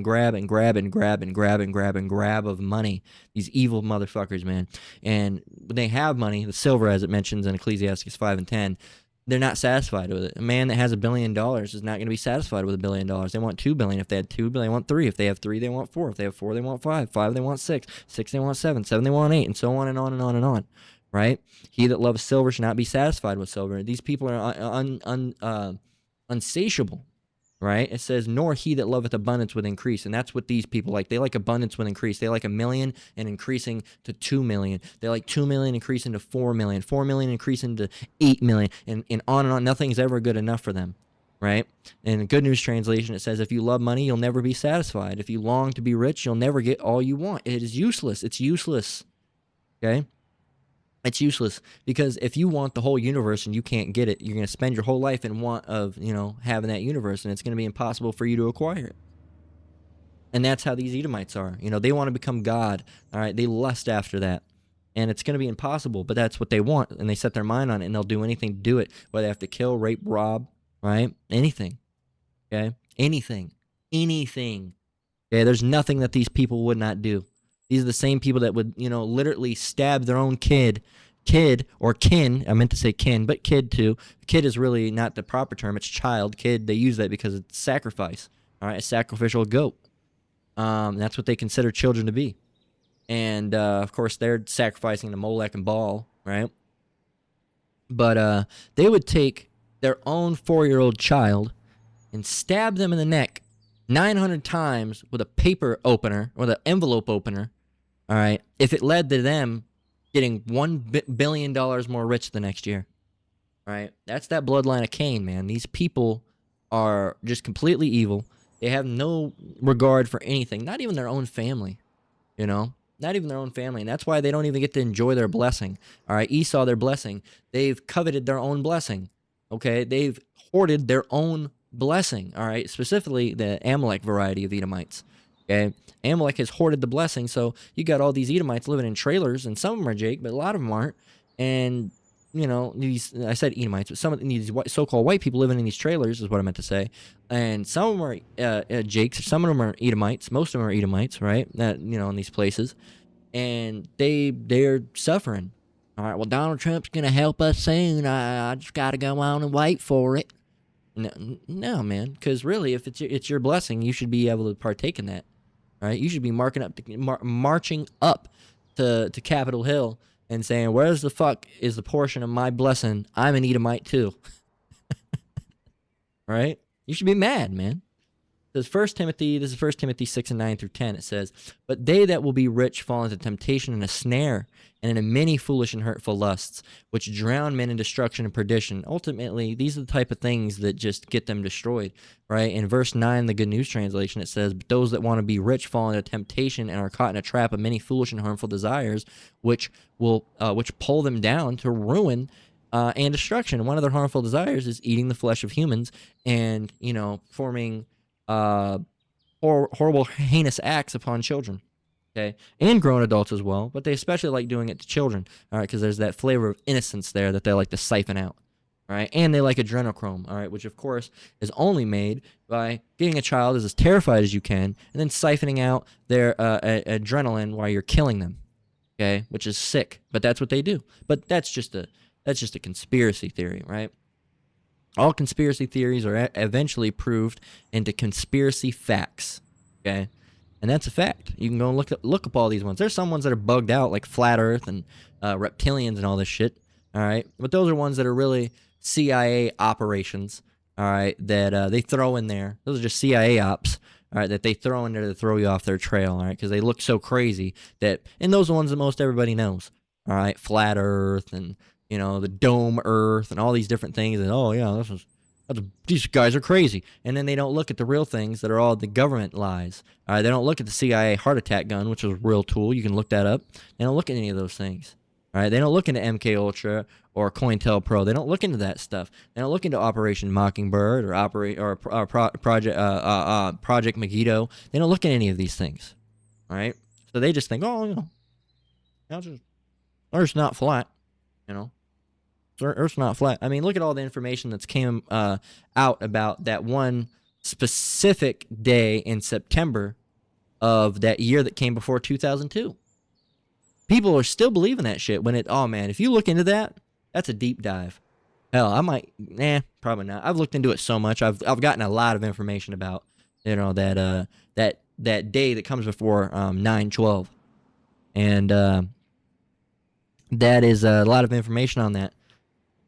money. These evil motherfuckers, man. And when they have money, the silver, as it mentions in Ecclesiastes 5 and 10, they're not satisfied with it. A man that has $1 billion is not going to be satisfied with $1 billion. They want $2 billion. If they had 2 billion, they want 3. If they have 3, they want 4. If they have 4, they want 5. 5, they want 6. 6, they want 7. 7, they want 8, and so on and on and on and on. Right? He that loves silver should not be satisfied with silver. These people are unsatiable. Right? It says, nor he that loveth abundance with increase. And that's what these people like. They like abundance with increase. They like $1 million and increasing to 2 million. They like 2 million increasing to 4 million. 4 million increasing to 8 million. And on and on. Nothing's ever good enough for them. Right? In the Good News Translation, it says, if you love money, you'll never be satisfied. If you long to be rich, you'll never get all you want. It is useless. It's useless. Okay? It's useless because if you want the whole universe and you can't get it, you're going to spend your whole life in want of, you know, having that universe, and it's going to be impossible for you to acquire it. And that's how these Edomites are. You know, they want to become God. All right. They lust after that. And it's going to be impossible, but that's what they want. And they set their mind on it and they'll do anything to do it, whether they have to kill, rape, rob, right? Anything. Okay. Anything. Okay. There's nothing that these people would not do. These are the same people that would, you know, literally stab their own kid or kin. I meant to say kin, but kid too. Kid is really not the proper term. It's child. Kid, they use that because it's sacrifice. All right, a sacrificial goat. That's what they consider children to be. And, of course, they're sacrificing to Molech and Baal, right? But they would take their own 4-year-old child and stab them in the neck 900 times with a paper opener or the envelope opener. All right, if it led to them getting $1 billion more rich the next year. All right, that's that bloodline of Cain, man. These people are just completely evil. They have no regard for anything, not even their own family, you know, not even their own family. And that's why they don't even get to enjoy their blessing. All right, Esau, their blessing. They've coveted their own blessing. Okay, they've hoarded their own blessing. All right, specifically the Amalek variety of Edomites. Okay, Amalek has hoarded the blessing, so you got all these Edomites living in trailers, and some of them are Jake, but a lot of them aren't. And you know, these, I said Edomites, but some of these so-called white people living in these trailers is what I meant to say. And some of them are Jakes, some of them are Edomites, most of them are Edomites, right? You know, in these places, and they're suffering. All right, well, Donald Trump's gonna help us soon. I just gotta go on and wait for it. No, man, because really, if it's your blessing, you should be able to partake in that. Right? You should be marching up to Capitol Hill and saying, "Where's the fuck is the portion of my blessing? I'm an Edomite too." Right? You should be mad, man. says First Timothy, this is 1 Timothy 6:9 through 10. It says, "But they that will be rich fall into temptation and a snare, and into many foolish and hurtful lusts, which drown men in destruction and perdition." Ultimately, these are the type of things that just get them destroyed, right? In verse 9, the Good News Translation, it says, "But those that want to be rich fall into temptation and are caught in a trap of many foolish and harmful desires, which pull them down to ruin and destruction." One of their harmful desires is eating the flesh of humans and, forming horrible, heinous acts upon children, okay, and grown adults as well. But they especially like doing it to children, all right, because there's that flavor of innocence there that they like to siphon out, all right, and they like adrenochrome, all right, which of course is only made by getting a child as terrified as you can, and then siphoning out their adrenaline while you're killing them, okay, which is sick, but that's what they do. But that's just a conspiracy theory, right? All conspiracy theories are eventually proved into conspiracy facts, okay? And that's a fact. You can go and look up all these ones. There's some ones that are bugged out, like flat Earth and reptilians and all this shit, all right? But those are ones that are really CIA operations, all right, that they throw in there. Those are just CIA ops, all right, that they throw in there to throw you off their trail, all right, because they look so crazy and those are the ones that most everybody knows, all right? Flat Earth and the dome Earth and all these different things. And oh yeah, these guys are crazy. And then they don't look at the real things that are all the government lies. All right, they don't look at the CIA heart attack gun, which is a real tool. You can look that up. They don't look at any of those things. All right, they don't look into MK Ultra or COINTELPRO. They don't look into that stuff. They don't look into Operation Mockingbird or Project Megiddo. They don't look at any of these things. All right, so they just think, oh, Earth's not flat. Earth's not flat. I mean, look at all the information that's came out about that one specific day in September of that year that came before 2002. People are still believing that shit if you look into that, that's a deep dive. Hell, I might, probably not. I've looked into it so much. I've gotten a lot of information about, that day that comes before 9/12. And that is a lot of information on that.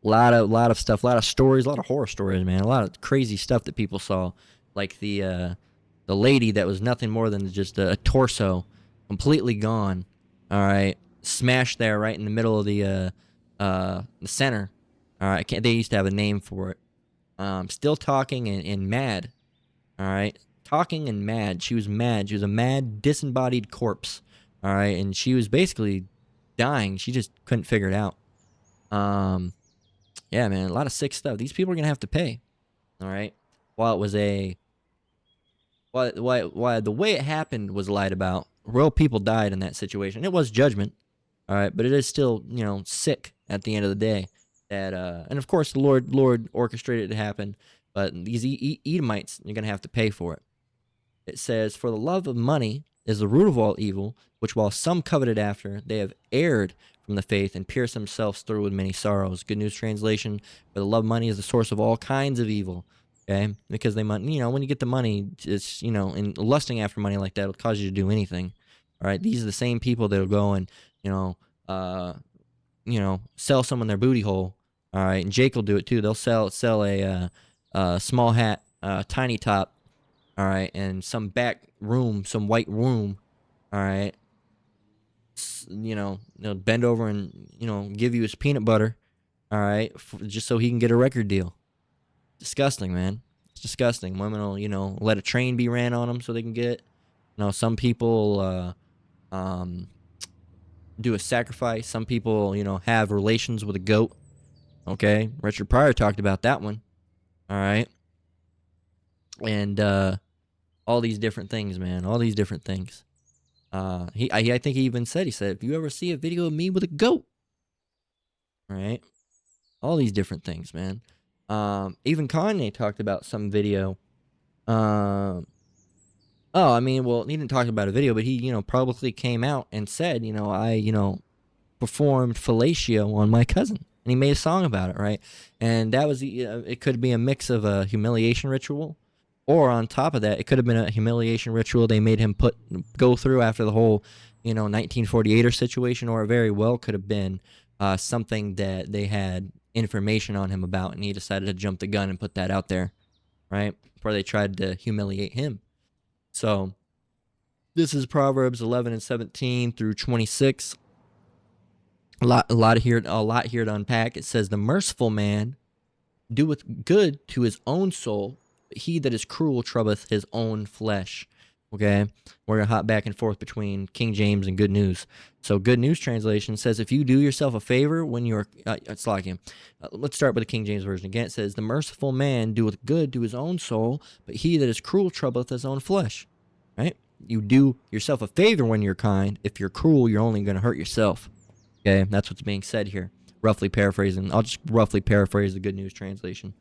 A lot of stuff, a lot of stories, a lot of horror stories, man. A lot of crazy stuff that people saw, like the lady that was nothing more than just a torso, completely gone. All right, smashed there right in the middle of the center. All right, they used to have a name for it. Still talking and mad. All right, talking and mad. She was mad. She was a mad, disembodied corpse. All right, and she was basically dying. She just couldn't figure it out. Yeah, man, a lot of sick stuff. These people are gonna have to pay. All right. While the way it happened was lied about, real people died in that situation. It was judgment. All right, but it is still sick at the end of the day. That and of course the Lord orchestrated it to happen. But these Edomites, you're gonna have to pay for it. It says, "For the love of money is the root of all evil, which while some coveted after, they have erred from the faith and pierced themselves through with many sorrows." Good News Translation, "For the love of money is the source of all kinds of evil." Okay, because when you get the money, it's and lusting after money like that will cause you to do anything. All right, these are the same people that'll go and sell someone their booty hole. All right, and Jake will do it too. They'll sell a small hat, tiny top. All right, and some back room, some white room. All right. They'll bend over and give you his peanut butter, all right, just so he can get a record deal. Disgusting, man. It's disgusting. Women will let a train be ran on them so they can get. Some people do a sacrifice. Some people have relations with a goat. Okay, Richard Pryor talked about that one. All right, and all these different things, man. All these different things. I think he even said, if you ever see a video of me with a goat, all right, all these different things, man. Even Kanye talked about some video. He didn't talk about a video, but he, publicly came out and said, I, performed fellatio on my cousin, and he made a song about it, right? And that was, it could be a mix of a humiliation ritual. Or on top of that, it could have been a humiliation ritual they made him go through after the whole, 1948er situation, or it very well could have been something that they had information on him about, and he decided to jump the gun and put that out there. right? Before they tried to humiliate him. So this is Proverbs 11 and 17 through 26. A lot here to unpack. It says, "The merciful man doeth good to his own soul, but he that is cruel troubleth his own flesh." Okay, we're gonna hop back and forth between King James and Good News. So Good News translation says, "If you do yourself a favor when you're," it's like him. Let's start with the King James version again. It says, "The merciful man doeth good to his own soul, but he that is cruel troubleth his own flesh." Right? You do yourself a favor when you're kind. If you're cruel, you're only gonna hurt yourself. Okay, that's what's being said here. Roughly paraphrasing. I'll just roughly paraphrase the Good News translation.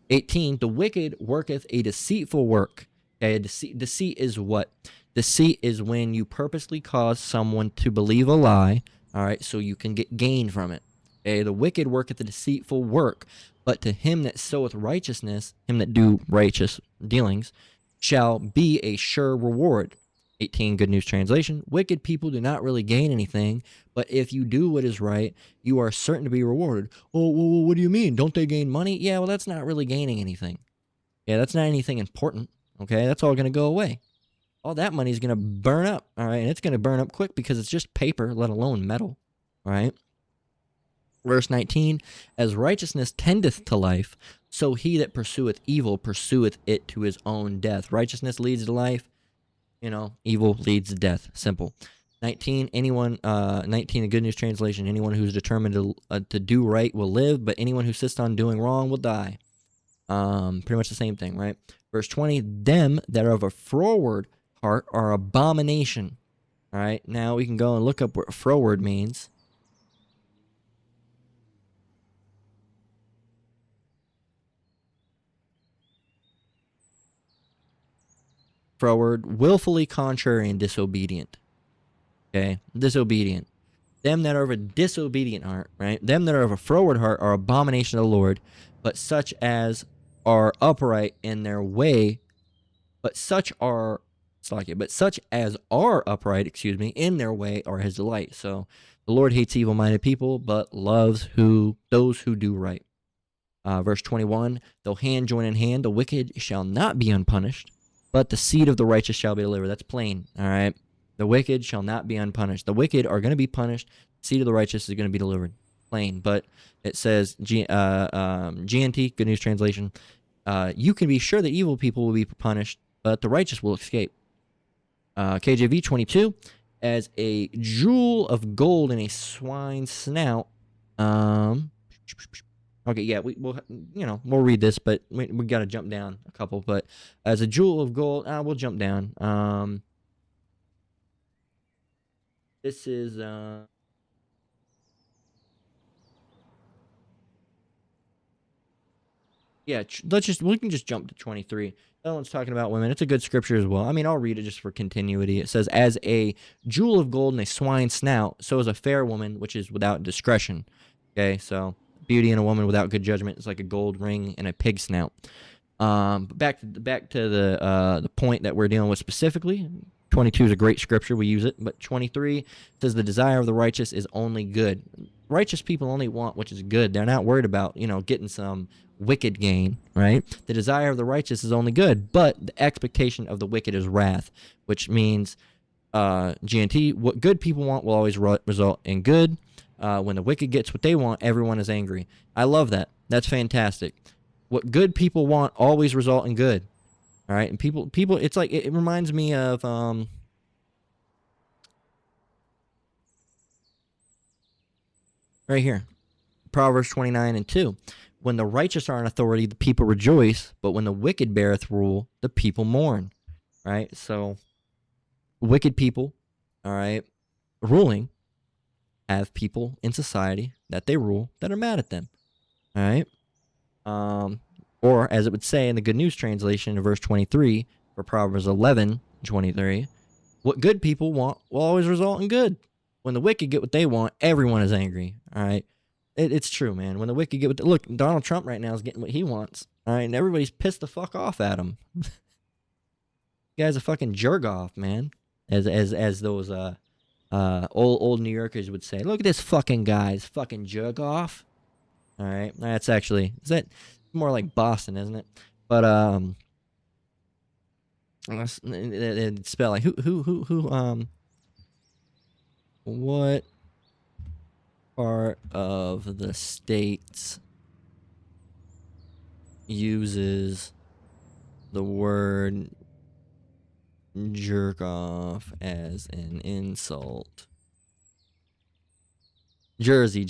18, "The wicked worketh a deceitful work." Okay, deceit is what? Deceit is when you purposely cause someone to believe a lie, all right, so you can get gain from it. Okay, "The wicked worketh a deceitful work, but to him that soweth righteousness," him that do righteous dealings, "shall be a sure reward." 18, Good News translation, "Wicked people do not really gain anything, but if you do what is right, you are certain to be rewarded." "Oh, well, what do you mean? Don't they gain money?" Yeah, well, that's not really gaining anything. Yeah, that's not anything important. Okay, that's all going to go away. All that money is going to burn up. All right, and it's going to burn up quick because it's just paper, let alone metal. All right. Verse 19, "As righteousness tendeth to life, so he that pursueth evil pursueth it to his own death." Righteousness leads to life. Evil leads to death. Simple. 19, 19, a Good News translation, "Anyone who's determined to do right will live, but anyone who insists on doing wrong will die." Pretty much the same thing, right? Verse 20, "Them that are of a froward heart are abomination." All right, now we can go and look up what froward means. Froward, willfully contrary and disobedient. Okay, disobedient. "Them that are of a disobedient heart," right? "Them that are of a froward heart are abomination of the Lord, but such as are upright in their way, but such as are upright, in their way are his delight." So the Lord hates evil-minded people, but loves those who do right. Verse 21, "Though hand join in hand, the wicked shall not be unpunished, but the seed of the righteous shall be delivered." That's plain, all right? The wicked shall not be unpunished. The wicked are going to be punished. The seed of the righteous is going to be delivered. Plain. But it says, GNT, Good News Translation, "You can be sure that evil people will be punished, but the righteous will escape." KJV 22, "As a jewel of gold in a swine's snout." Okay, yeah, we'll read this, but we got to jump down a couple. But "as a jewel of gold," we'll jump down. This is yeah. We can just jump to 23. That one's talking about women. It's a good scripture as well. I mean, I'll read it just for continuity. It says, "As a jewel of gold in a swine's snout, so is a fair woman which is without discretion." Okay, so beauty in a woman without good judgment is like a gold ring in a pig snout. But back to the point that we're dealing with specifically. 22 is a great scripture. We use it. But 23 says, "The desire of the righteous is only good." Righteous people only want which is good. They're not worried about, getting some wicked gain, right? "The desire of the righteous is only good, but the expectation of the wicked is wrath," which means, GNT, what good people want will always result in good. When the wicked gets what they want, everyone is angry. I love that. That's fantastic. What good people want always result in good. All right, and people, it's like it reminds me of right here, Proverbs 29 and 2. "When the righteous are in authority, the people rejoice, but when the wicked beareth rule, the people mourn." Right? So wicked people, all right, ruling, have people in society that they rule that are mad at them. All right. Or as it would say in the Good News translation in verse 23 for Proverbs 11:23, "What good people want will always result in good. When the wicked get what they want, everyone is angry." All right. It's true, man. When the wicked get look, Donald Trump right now is getting what he wants. All right. And everybody's pissed the fuck off at him. The guy's a fucking jerk off, man. As those old New Yorkers would say, "Look at this fucking guy's fucking jerk off." All right. That's actually, is that more like Boston, isn't it? But spelling. What part of the states uses the word jerk off as an insult? Jersey.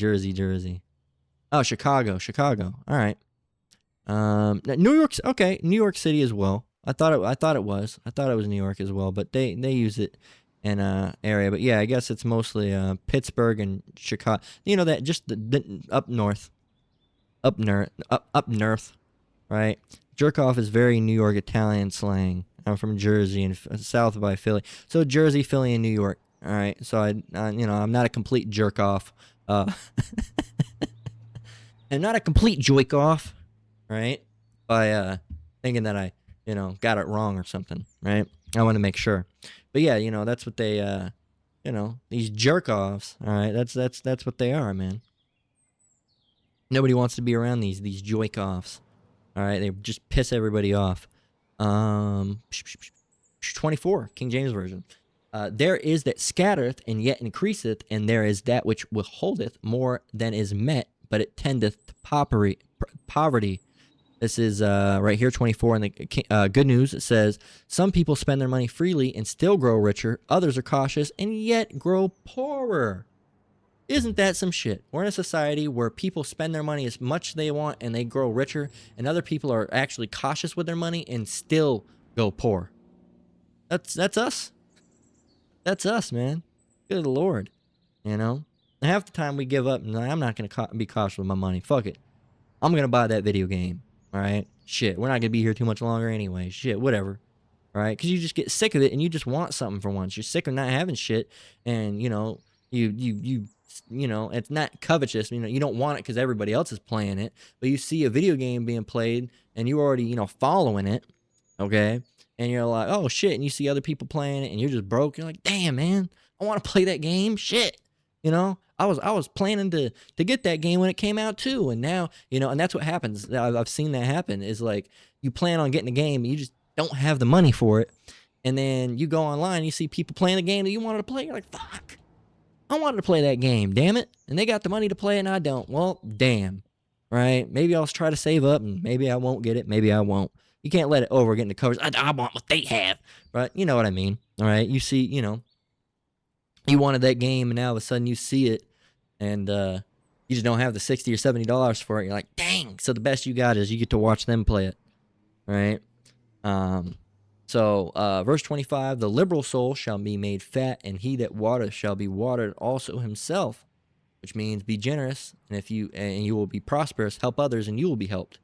Oh, Chicago. All right. New York's okay. New York City as well. I thought it was New York as well, but they use it in area. But yeah, I guess it's mostly Pittsburgh and Chicago. You know that just the up north, up north, right? Jerk off is very New York Italian slang. I'm from Jersey and south by Philly, so Jersey, Philly, and New York. All right, so I'm not a complete jerk off. I'm not a complete joik off, right? By thinking that I, got it wrong or something, right? I want to make sure. But yeah, that's what they these jerk offs, all right? That's what they are, man. Nobody wants to be around these joik offs. All right, they just piss everybody off. 24, King James Version. There is that scattereth and yet increaseth, and there is that which withholdeth more than is met, but it tendeth to poverty. This is right here, 24. And the good news, it says, some people spend their money freely and still grow richer. Others are cautious and yet grow poorer. Isn't that some shit? We're in a society where people spend their money as much as they want and they grow richer, and other people are actually cautious with their money and still go poor. That's us. That's us, man. Good Lord. And half the time we give up, and I'm not going to be cautious with my money. Fuck it. I'm going to buy that video game. All right? Shit. We're not going to be here too much longer anyway. Shit. Whatever. All right? Because you just get sick of it and you just want something for once. You're sick of not having shit, and, it's not covetous. You don't want it because everybody else is playing it, but you see a video game being played and you're already, following it, okay? And you're like, oh shit, and you see other people playing it and you're just broke. You're like, damn, man, I want to play that game. Shit, I was planning to get that game when it came out too, and now, and that's what happens. I've seen that happen. Is like you plan on getting a game, you just don't have the money for it, and then you go online, and you see people playing the game that you wanted to play. You're like, fuck. I wanted to play that game, damn it. And they got the money to play it and I don't. Well, damn. Right? Maybe I'll try to save up and maybe I won't get it. Maybe I won't. You can't let it get into covers. I want what they have. Right? You know what I mean. All right? You see, you wanted that game and now all of a sudden you see it and you just don't have the $60 or $70 for it. You're like, dang. So the best you got is you get to watch them play it. Right? So, verse 25, the liberal soul shall be made fat, and he that watereth shall be watered also himself, which means be generous, and you will be prosperous, help others, and you will be helped.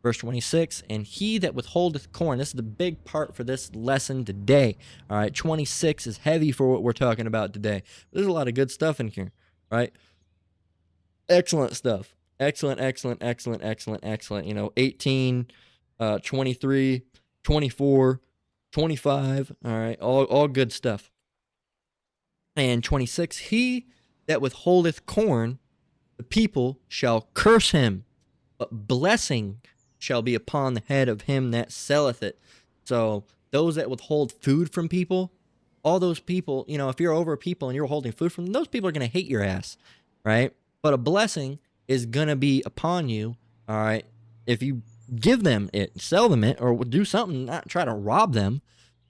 Verse 26, and he that withholdeth corn, this is the big part for this lesson today. All right, 26 is heavy for what we're talking about today. There's a lot of good stuff in here, right? Excellent stuff. Excellent. 18, 23, 24, 25, all right, all good stuff. And 26, he that withholdeth corn, the people shall curse him, but blessing shall be upon the head of him that selleth it. So those that withhold food from people, all those people, if you're over people and you're holding food from them, those people are going to hate your ass, right? But a blessing is going to be upon you, all right, if you give them it, sell them it, or do something, not try to rob them,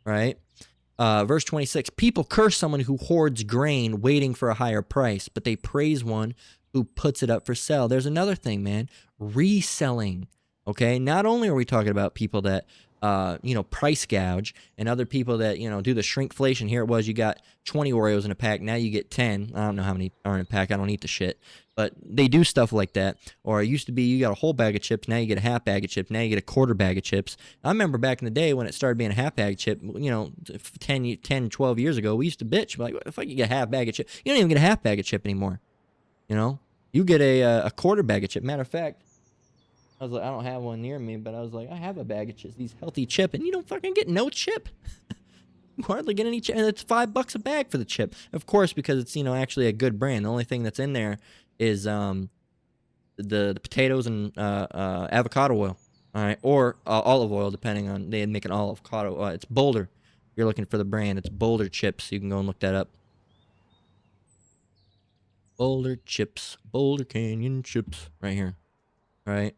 right? Verse 26, people curse someone who hoards grain waiting for a higher price, but they praise one who puts it up for sale. There's another thing, man, reselling, okay? Not only are we talking about people that, price gouge, and other people that, do the shrinkflation. Here it was, you got 20 Oreos in a pack, now you get 10. I don't know how many are in a pack, I don't eat the shit. But they do stuff like that. Or it used to be you got a whole bag of chips, now you get a half bag of chips, now you get a quarter bag of chips. I remember back in the day when it started being a half bag of chip, 10, 12 years ago, we used to bitch, like, if I could get a half bag of chip, you don't even get a half bag of chip anymore. You get a quarter bag of chip. Matter of fact, I was like, I don't have one near me, but I was like, I have a bag of chips, these healthy chip, and you don't fucking get no chip. You hardly get any chip, and it's $5 a bag for the chip. Of course, because it's, actually a good brand. The only thing that's in there is the potatoes and avocado oil. All right, or olive oil, depending on they make an avocado. It's Boulder. If you're looking for the brand, it's Boulder Chips. You can go and look that up. Boulder Chips, Boulder Canyon Chips, right here. All right,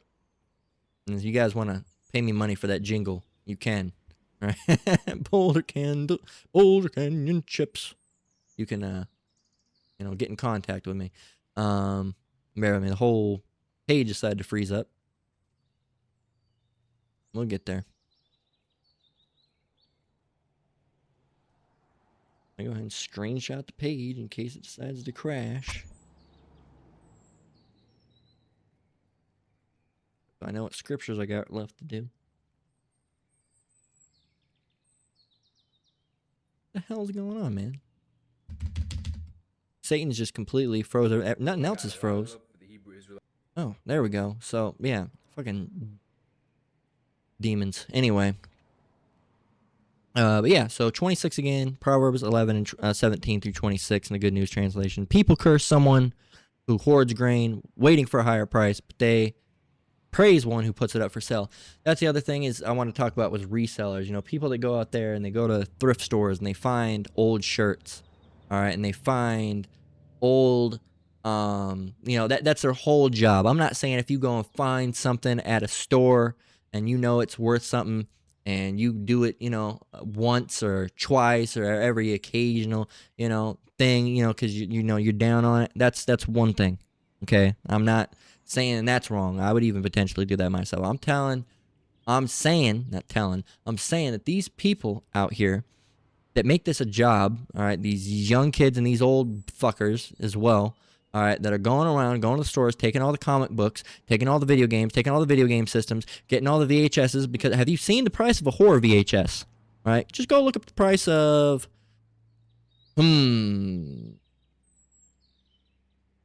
and if you guys want to pay me money for that jingle, you can. All right, Boulder Canyon Chips. You can get in contact with me. Bear with me. The whole page decided to freeze up. We'll get there. I go ahead and screenshot the page in case it decides to crash. I know what scriptures I got left to do. What the hell's going on, man? Satan's just completely froze. Nothing else is froze. Oh, there we go. So, yeah. Fucking demons. Anyway. But yeah, so 26 again. Proverbs 11 and 17 through 26 in the Good News Translation. People curse someone who hoards grain, waiting for a higher price, but they praise one who puts it up for sale. That's the other thing is I want to talk about was resellers. People that go out there and they go to thrift stores and they find old shirts, all right, and they find old, that's their whole job. I'm not saying if you go and find something at a store and it's worth something and you do it, once or twice or every occasional, thing, because you're down on it. That's one thing. Okay, I'm not saying that's wrong. I would even potentially do that myself. I'm saying that these people out here that make this a job, all right, these young kids and these old fuckers as well, all right, that are going around, going to the stores, taking all the comic books, taking all the video games, taking all the video game systems, getting all the VHSs, because have you seen the price of a horror VHS? All right, just go look up the price of,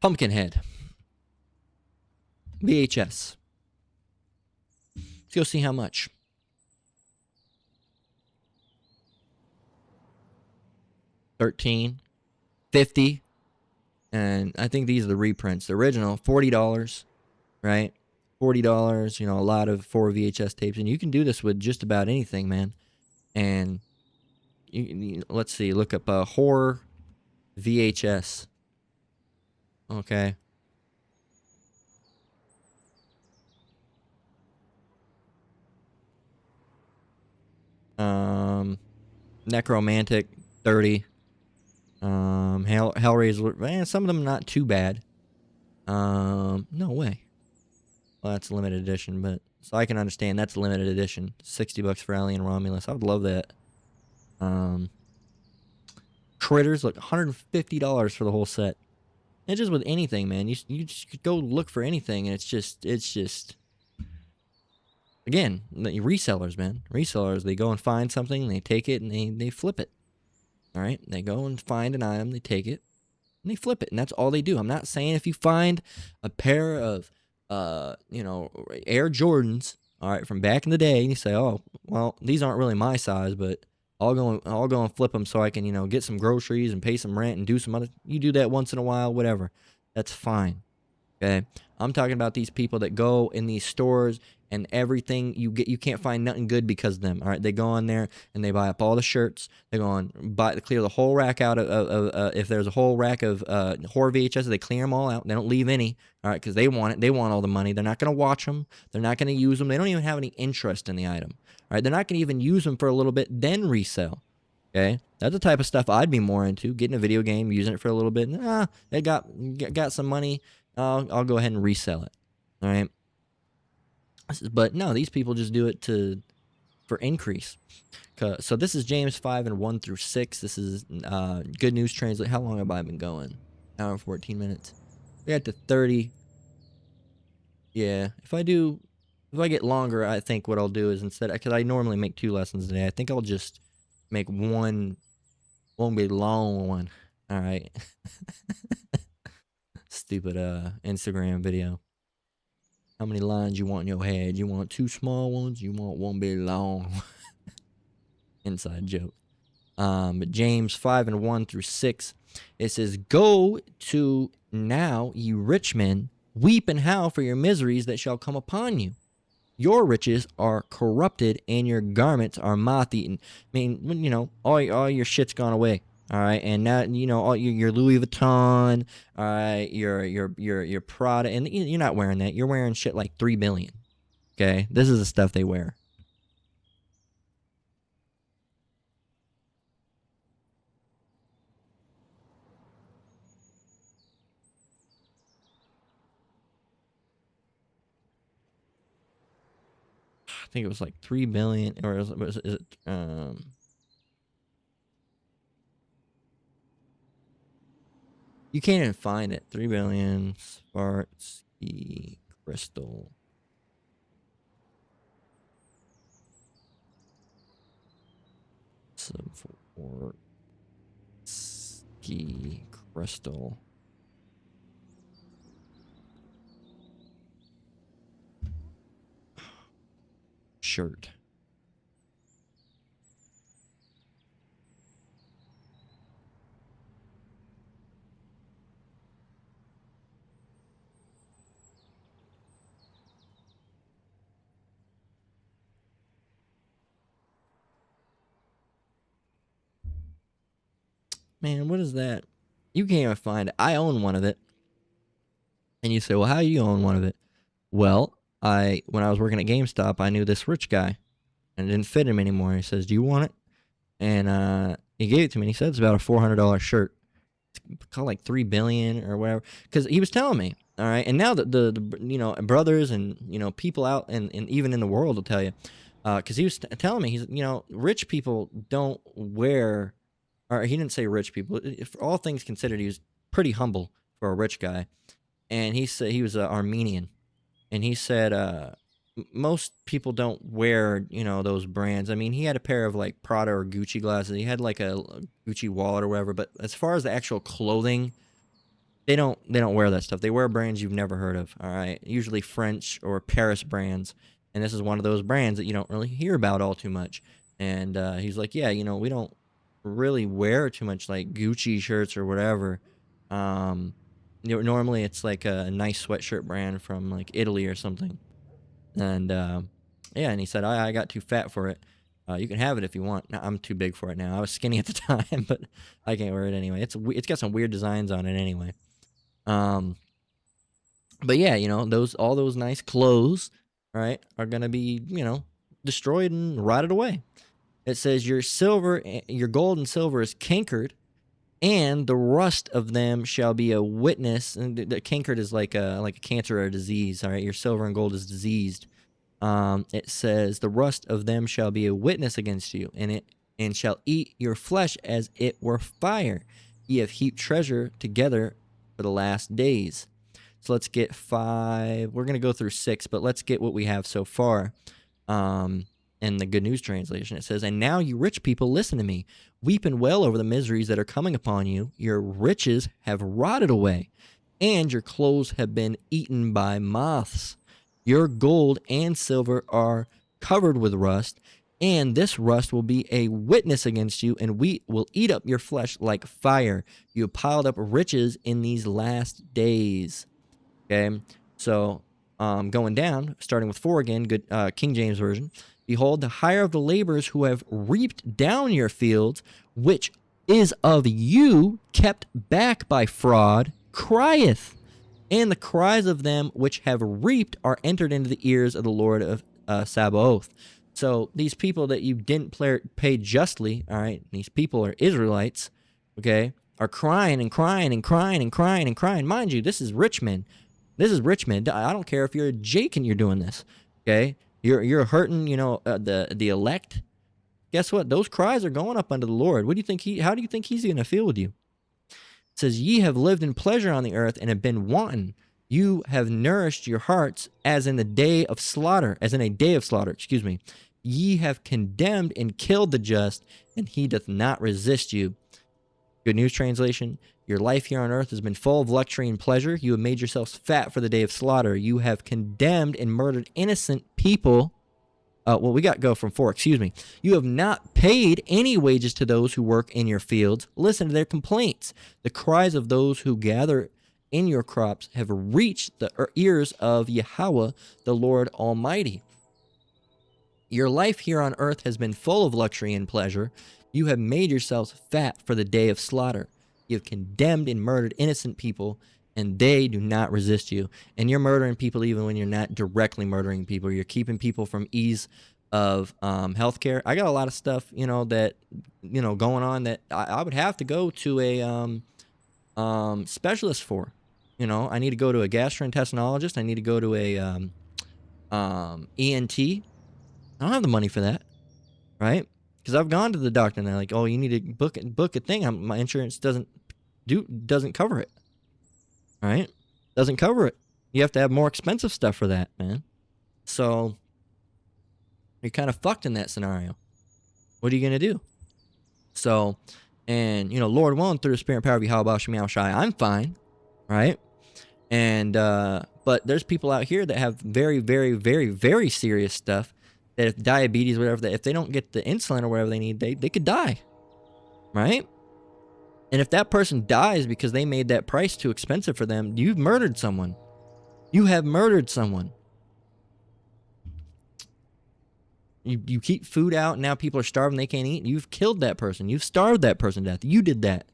Pumpkinhead. VHS. Let's go see how much. $13, $50, and I think these are the reprints. The original, $40, right? $40, a lot of 4 VHS tapes, and you can do this with just about anything, man. And let's see, look up horror VHS. Okay. Necromantic, 30. Hellraiser, some of them not too bad. No way. Well, that's a limited edition, but so I can understand that's a limited edition. $60 for Alien Romulus. I would love that. Critters, look, $150 for the whole set. It's just with anything, man. You just go look for anything, and it's just again, the resellers, man. Resellers, they go and find something, and they take it, and they flip it. All right? They go and find an item, they take it, and they flip it, and that's all they do. I'm not saying if you find a pair of, Air Jordans, all right, from back in the day, and you say, oh, well, these aren't really my size, but I'll go and flip them so I can, get some groceries and pay some rent and do some other. You do that once in a while, whatever. That's fine. Okay, I'm talking about these people that go in these stores and everything you can't find nothing good because of them. All right, they go on there and they buy up all the shirts. They go on clear the whole rack out of if there's a whole rack of horror VHS, they clear them all out. They don't leave any. All right, because they want it. They want all the money. They're not gonna watch them. They're not gonna use them. They don't even have any interest in the item. All right, they're not gonna even use them for a little bit, then resell. Okay, that's the type of stuff I'd be more into. Getting a video game, using it for a little bit. They got some money. I'll go ahead and resell it. All right. But no, these people just do it for increase. So this is James 5 and 1 through 6. This is Good News Translate. How long have I been going? Hour and 14 minutes. We got to 30. Yeah. If I get longer, I think what I'll do is instead, because I normally make 2 lessons a day, I think I'll just make one big long one. All right. Stupid Instagram video. How many lines you want in your head? You want 2 small ones? You want one big long? Inside joke. But James 5 and 1 through 6, it says, "Go to now, ye rich men, weep and howl for your miseries that shall come upon you. Your riches are corrupted and your garments are moth-eaten. I mean, all your shit's gone away. All right, and now all your Louis Vuitton, all right, your Prada, and you're not wearing that. You're wearing shit like 3 billion. Okay, this is the stuff they wear. I think it was like 3 billion, or is it you can't even find it. 3 billion Swarovski crystal. Swarovski crystal. Shirt. Man, what is that? You can't even find it. I own one of it. And you say, well, how do you own one of it? Well, when I was working at GameStop, I knew this rich guy, and it didn't fit him anymore. He says, do you want it? And he gave it to me, and he said it's about a $400 shirt. It's called like 3 billion or whatever. Because he was telling me, all right, and now the brothers and people out and even in the world will tell you, because he was telling me, he's rich people don't wear, or he didn't say rich people. For all things considered, he was pretty humble for a rich guy, and he said he was Armenian, and he said most people don't wear those brands. I mean, he had a pair of like Prada or Gucci glasses. He had like a Gucci wallet or whatever. But as far as the actual clothing, they don't wear that stuff. They wear brands you've never heard of. All right, usually French or Paris brands, and this is one of those brands that you don't really hear about all too much. And he's like, yeah, we don't really wear too much like Gucci shirts or whatever. Normally it's like a nice sweatshirt brand from like Italy or something. And yeah, and he said, I got too fat for it. You can have it if you want. No, I'm too big for it now. I was skinny at the time, but I can't wear it anyway. It's got some weird designs on it anyway. But yeah, all those nice clothes, right, are gonna be destroyed and rotted away. It says your gold and silver is cankered, and the rust of them shall be a witness. And the cankered is like a cancer or a disease. All right, your silver and gold is diseased. It says the rust of them shall be a witness against you, and shall eat your flesh as it were fire. Ye have heaped treasure together for the last days. So let's get 5. We're gonna go through 6, but let's get what we have so far. In the Good News translation, it says, and now you rich people, listen to me. Weep and wail over the miseries that are coming upon you. Your riches have rotted away, and your clothes have been eaten by moths. Your gold and silver are covered with rust, and this rust will be a witness against you, and we will eat up your flesh like fire. You have piled up riches in these last days. Okay, so going down, starting with 4 again, good King James Version. Behold, the hire of the laborers who have reaped down your fields, which is of you kept back by fraud, crieth. And the cries of them which have reaped are entered into the ears of the Lord of Sabaoth. So these people that you didn't pay justly, all right, these people are Israelites, okay, are crying and crying and crying and crying and crying. Mind you, this is rich men. This is rich men. I don't care if you're a Jake and you're doing this, okay? You're hurting, the elect. Guess what? Those cries are going up unto the Lord. What do you think how do you think he's going to feel with you? It says, ye have lived in pleasure on the earth and have been wanton. You have nourished your hearts as in a day of slaughter, excuse me. Ye have condemned and killed the just, and he doth not resist you. Good News translation. Your life here on earth has been full of luxury and pleasure. You have made yourselves fat for the day of slaughter. You have condemned and murdered innocent people. We got to go from 4, excuse me. You have not paid any wages to those who work in your fields. Listen to their complaints. The cries of those who gather in your crops have reached the ears of Yahweh, the Lord Almighty. Your life here on earth has been full of luxury and pleasure. You have made yourselves fat for the day of slaughter. You have condemned and murdered innocent people, and they do not resist you. And you're murdering people even when you're not directly murdering people. You're keeping people from ease of healthcare. I got a lot of stuff, that, going on that I would have to go to a specialist for. I need to go to a gastrointestinologist. I need to go to a ENT. I don't have the money for that, right? Because I've gone to the doctor and they're like, "Oh, you need to book a thing. My insurance doesn't cover it, right? Doesn't cover it. You have to have more expensive stuff for that, man. So you're kind of fucked in that scenario. What are you gonna do? So, and Lord willing, through the spirit and power of Yahweh Shemi Shai, I'm fine, right? And but there's people out here that have very, very, very, very serious stuff. That if diabetes, whatever, that if they don't get the insulin or whatever they need, they could die, right? And if that person dies because they made that price too expensive for them, you've murdered someone. You have murdered someone. You keep food out, and now people are starving, they can't eat. You've killed that person. You've starved that person to death. You did that.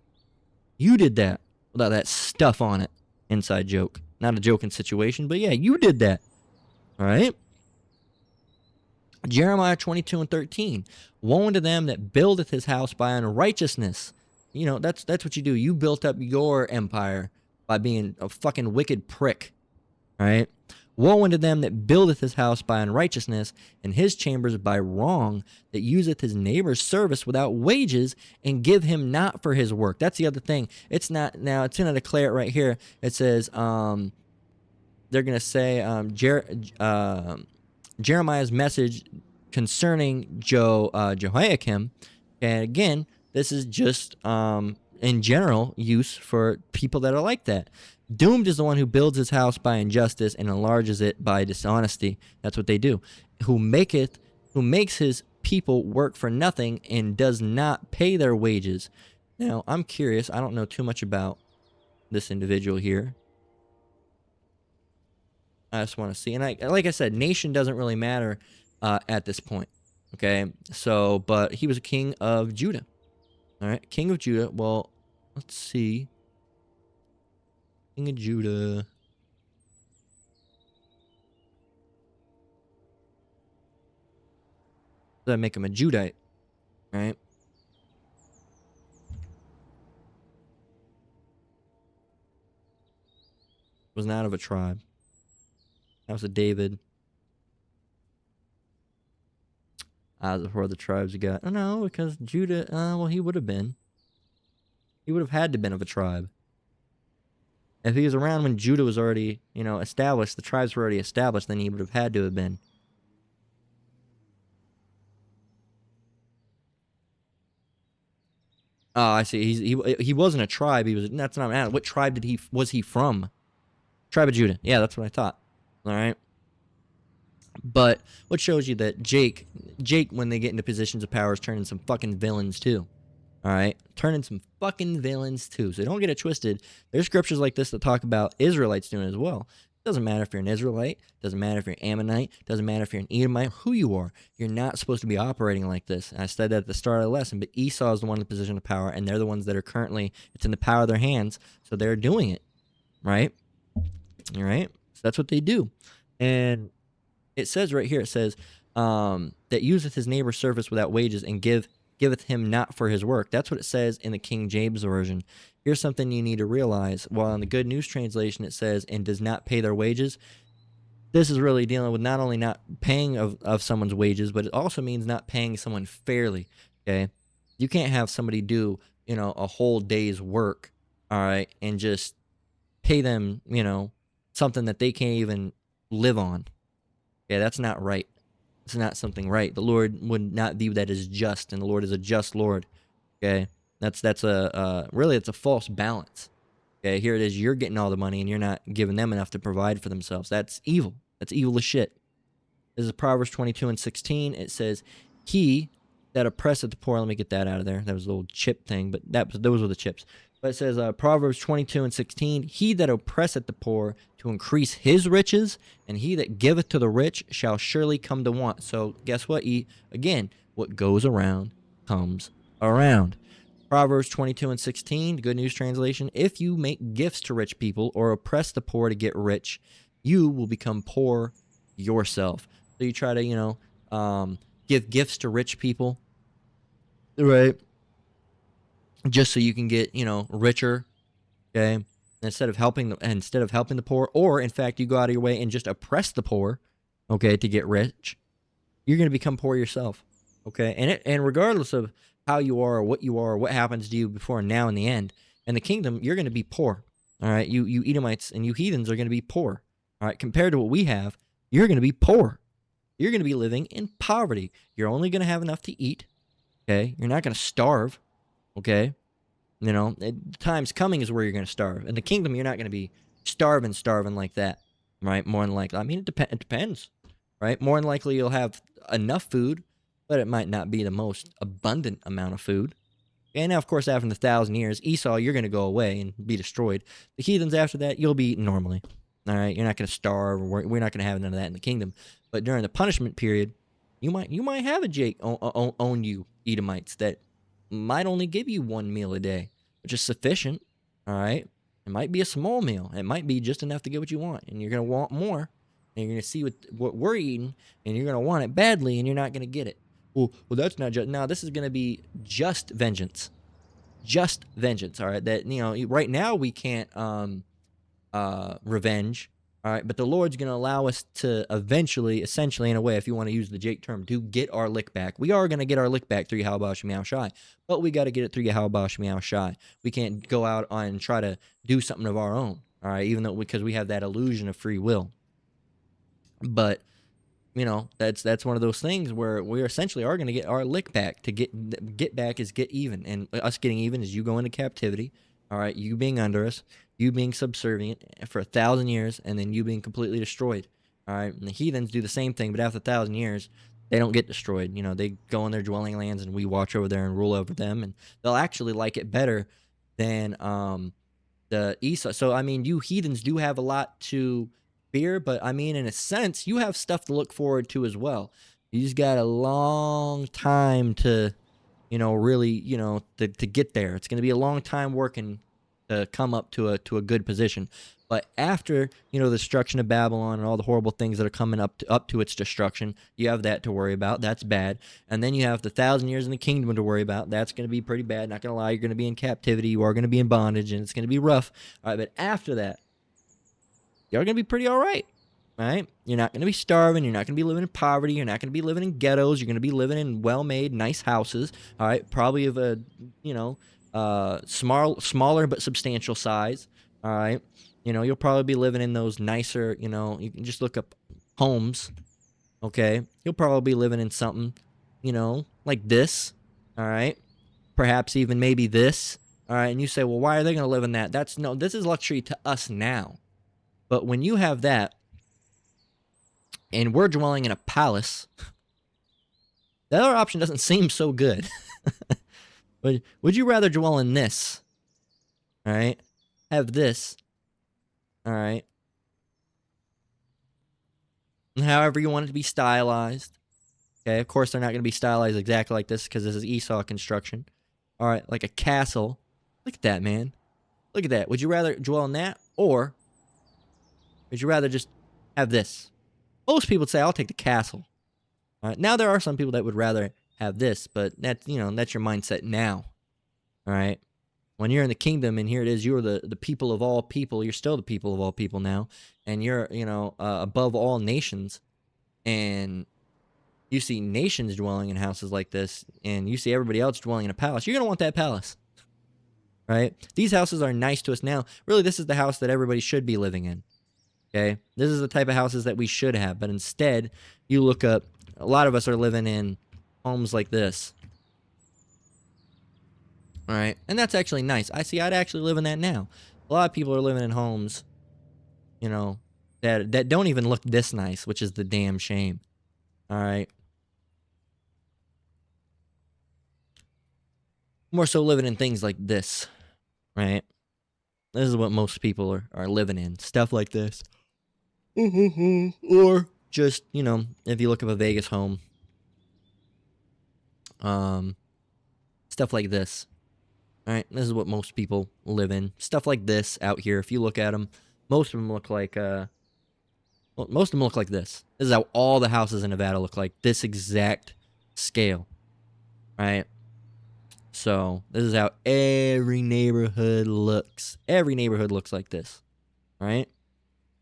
You did that without that stuff on it. Inside joke. Not a joking situation, but yeah, you did that. All right? Jeremiah 22:13. Woe unto them that buildeth his house by unrighteousness. That's what you do. You built up your empire by being a fucking wicked prick. All right? Woe unto them that buildeth his house by unrighteousness, and his chambers by wrong, that useth his neighbor's service without wages, and give him not for his work. That's the other thing. It's not, now it's going to declare it right here. It says, they're going to say, Jeremiah's message concerning Jehoiakim. And again, this is just in general use for people that are like that. Doomed is the one who builds his house by injustice and enlarges it by dishonesty. That's what they do. Who makes his people work for nothing and does not pay their wages. Now, I'm curious. I don't know too much about this individual here. I just want to see. And like I said, nation doesn't really matter at this point. Okay? So, but he was a king of Judah. All right? King of Judah. Well, let's see. King of Judah. Does that make him a Judite? Right? Was not of a tribe. House of David. Before the tribes got. Oh no, because Judah. Well, he would have been. He would have had to have been of a tribe. If he was around when Judah was already, established, the tribes were already established, then he would have had to have been. Oh, I see. He wasn't a tribe. That's not. What tribe was he from? Tribe of Judah. Yeah, that's what I thought. All right. But what shows you that Jake, when they get into positions of power, is turning some fucking villains too. All right, turning some fucking villains too. So don't get it twisted. There's scriptures like this that talk about Israelites doing it as well. It doesn't matter if you're an Israelite. Doesn't matter if you're an Ammonite. Doesn't matter if you're an Edomite. Who you are, you're not supposed to be operating like this. And I said that at the start of the lesson. But Esau is the one in the position of power, and they're the ones that are currently. It's in the power of their hands, so they're doing it. Right. All right. So that's what they do, and it says right here. It says that useth his neighbor's service without wages, and giveth him not for his work. That's what it says in the King James Version. Here's something you need to realize. While in the Good News Translation it says, and does not pay their wages, this is really dealing with not only not paying of someone's wages, but it also means not paying someone fairly, okay? You can't have somebody do, a whole day's work, all right, and just pay them, something that they can't even live on. Okay, that's not right. It's not something right. The Lord would not view that as just, and the Lord is a just Lord. Okay, that's really it's a false balance. Okay, here it is. You're getting all the money, and you're not giving them enough to provide for themselves. That's evil. That's evil as shit. This is Proverbs 22:16. It says, "He that oppresseth the poor. Let me get that out of there. That was a little chip thing, but those were the chips. But it says Proverbs 22:16, he that oppresseth the poor to increase his riches, and he that giveth to the rich shall surely come to want. So guess what? Again, what goes around comes around. Proverbs 22:16, Good News Translation, if you make gifts to rich people or oppress the poor to get rich, you will become poor yourself. So you try to, give gifts to rich people, right? Just so you can get, richer, okay? Instead of helping the poor, or in fact, you go out of your way and just oppress the poor, okay, to get rich, you're going to become poor yourself, okay? And regardless of how you are or what happens to you before and now in the end, in the kingdom, you're going to be poor, all right? You Edomites and you heathens are going to be poor, all right? Compared to what we have, you're going to be poor. You're going to be living in poverty. You're only going to have enough to eat, okay? You're not going to starve, okay? The time's coming is where you're going to starve. In the kingdom, you're not going to be starving like that, right? More than likely. I mean, it depends, right? More than likely, you'll have enough food, but it might not be the most abundant amount of food. And now, of course, after the 1,000 years, Esau, you're going to go away and be destroyed. The heathens after that, you'll be eating normally. All right, you're not going to starve. We're not going to have none of that in the kingdom. But during the punishment period, you might have a Jake own you Edomites that might only give you one meal a day, which is sufficient. All right, it might be a small meal. It might be just enough to get what you want, and you're going to want more. And you're going to see what we're eating, and you're going to want it badly, and you're not going to get it. Well, that's not just. Now, this is going to be just vengeance. Just vengeance, all right? That, right now we can't revenge, all right? But the Lord's going to allow us to eventually, essentially, in a way, if you want to use the Jake term, to get our lick back. We are going to get our lick back through Yahweh Shai Shai, but we got to get it through Yahweh Shai Shai. We can't go out and try to do something of our own, all right? Even though, because we have that illusion of free will. But that's one of those things where we essentially are going to get our lick back. To get back is get even, and us getting even is you go into captivity, all right, you being under us, you being subservient for 1,000 years, and then you being completely destroyed, all right? And the heathens do the same thing, but after 1,000 years, they don't get destroyed. They go in their dwelling lands, and we watch over there and rule over them, and they'll actually like it better than the Esau. So I mean, you heathens do have a lot to fear, but I mean, in a sense, you have stuff to look forward to as well. You just got a long time to, really, to get there. It's going to be a long time working to come up to a good position. But after, the destruction of Babylon and all the horrible things that are coming up to its destruction, you have that to worry about. That's bad. And then you have the 1,000 years in the kingdom to worry about. That's going to be pretty bad. Not going to lie, you're going to be in captivity. You are going to be in bondage, and it's going to be rough. All right, but after that, you're going to be pretty all right. Right? You're not going to be starving. You're not going to be living in poverty. You're not going to be living in ghettos. You're going to be living in well-made, nice houses. All right? Probably of a, smaller but substantial size. All right? You'll probably be living in those nicer, you can just look up homes. Okay? You'll probably be living in something, like this. All right? Perhaps even maybe this. All right? And you say, well, why are they going to live in that? This is luxury to us now. But when you have that, and we're dwelling in a palace, the other option doesn't seem so good. But would you rather dwell in this? All right? Have this. All right? And however you want it to be stylized. Okay, of course they're not going to be stylized exactly like this because this is Esau construction. All right, like a castle. Look at that, man. Look at that. Would you rather dwell in that, or would you rather just have this? Most people would say, I'll take the castle. All right. Now, there are some people that would rather have this, but that's your mindset now. All right. When you're in the kingdom, and here it is, you're the people of all people. You're still the people of all people now. And you're, above all nations. And you see nations dwelling in houses like this, and you see everybody else dwelling in a palace. You're going to want that palace. Right? These houses are nice to us now. Really, this is the house that everybody should be living in. Okay, this is the type of houses that we should have, but instead, you look up, a lot of us are living in homes like this. All right, and that's actually nice. I'd actually live in that now. A lot of people are living in homes, that don't even look this nice, which is the damn shame. All right. more so living in things like this, right? This is what most people are living in, stuff like this. Or just, if you look up a Vegas home, stuff like this. All right, this is what most people live in. Stuff like this out here. If you look at them, most of them look like most of them look like this. This is how all the houses in Nevada look like. This exact scale, right? So this is how every neighborhood looks. Every neighborhood looks like this, right?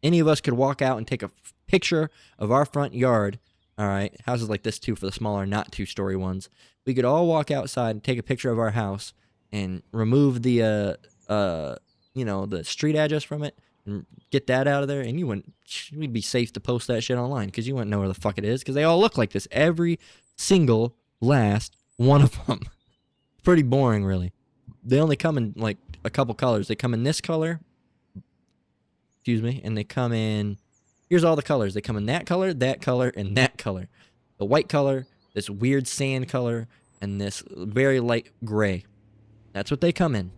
Any of us could walk out and take a picture of our front yard. All right, houses like this too for the smaller, not 2-story ones. We could all walk outside and take a picture of our house and remove the the street address from it and get that out of there, and we'd be safe to post that shit online because you wouldn't know where the fuck it is because they all look like this. Every single last one of them. Pretty boring, really. They only come in like a couple colors. They come in this color, and they come in. Here's all the colors. They come in that color, and that color. The white color, this weird sand color, and this very light gray. That's what they come in.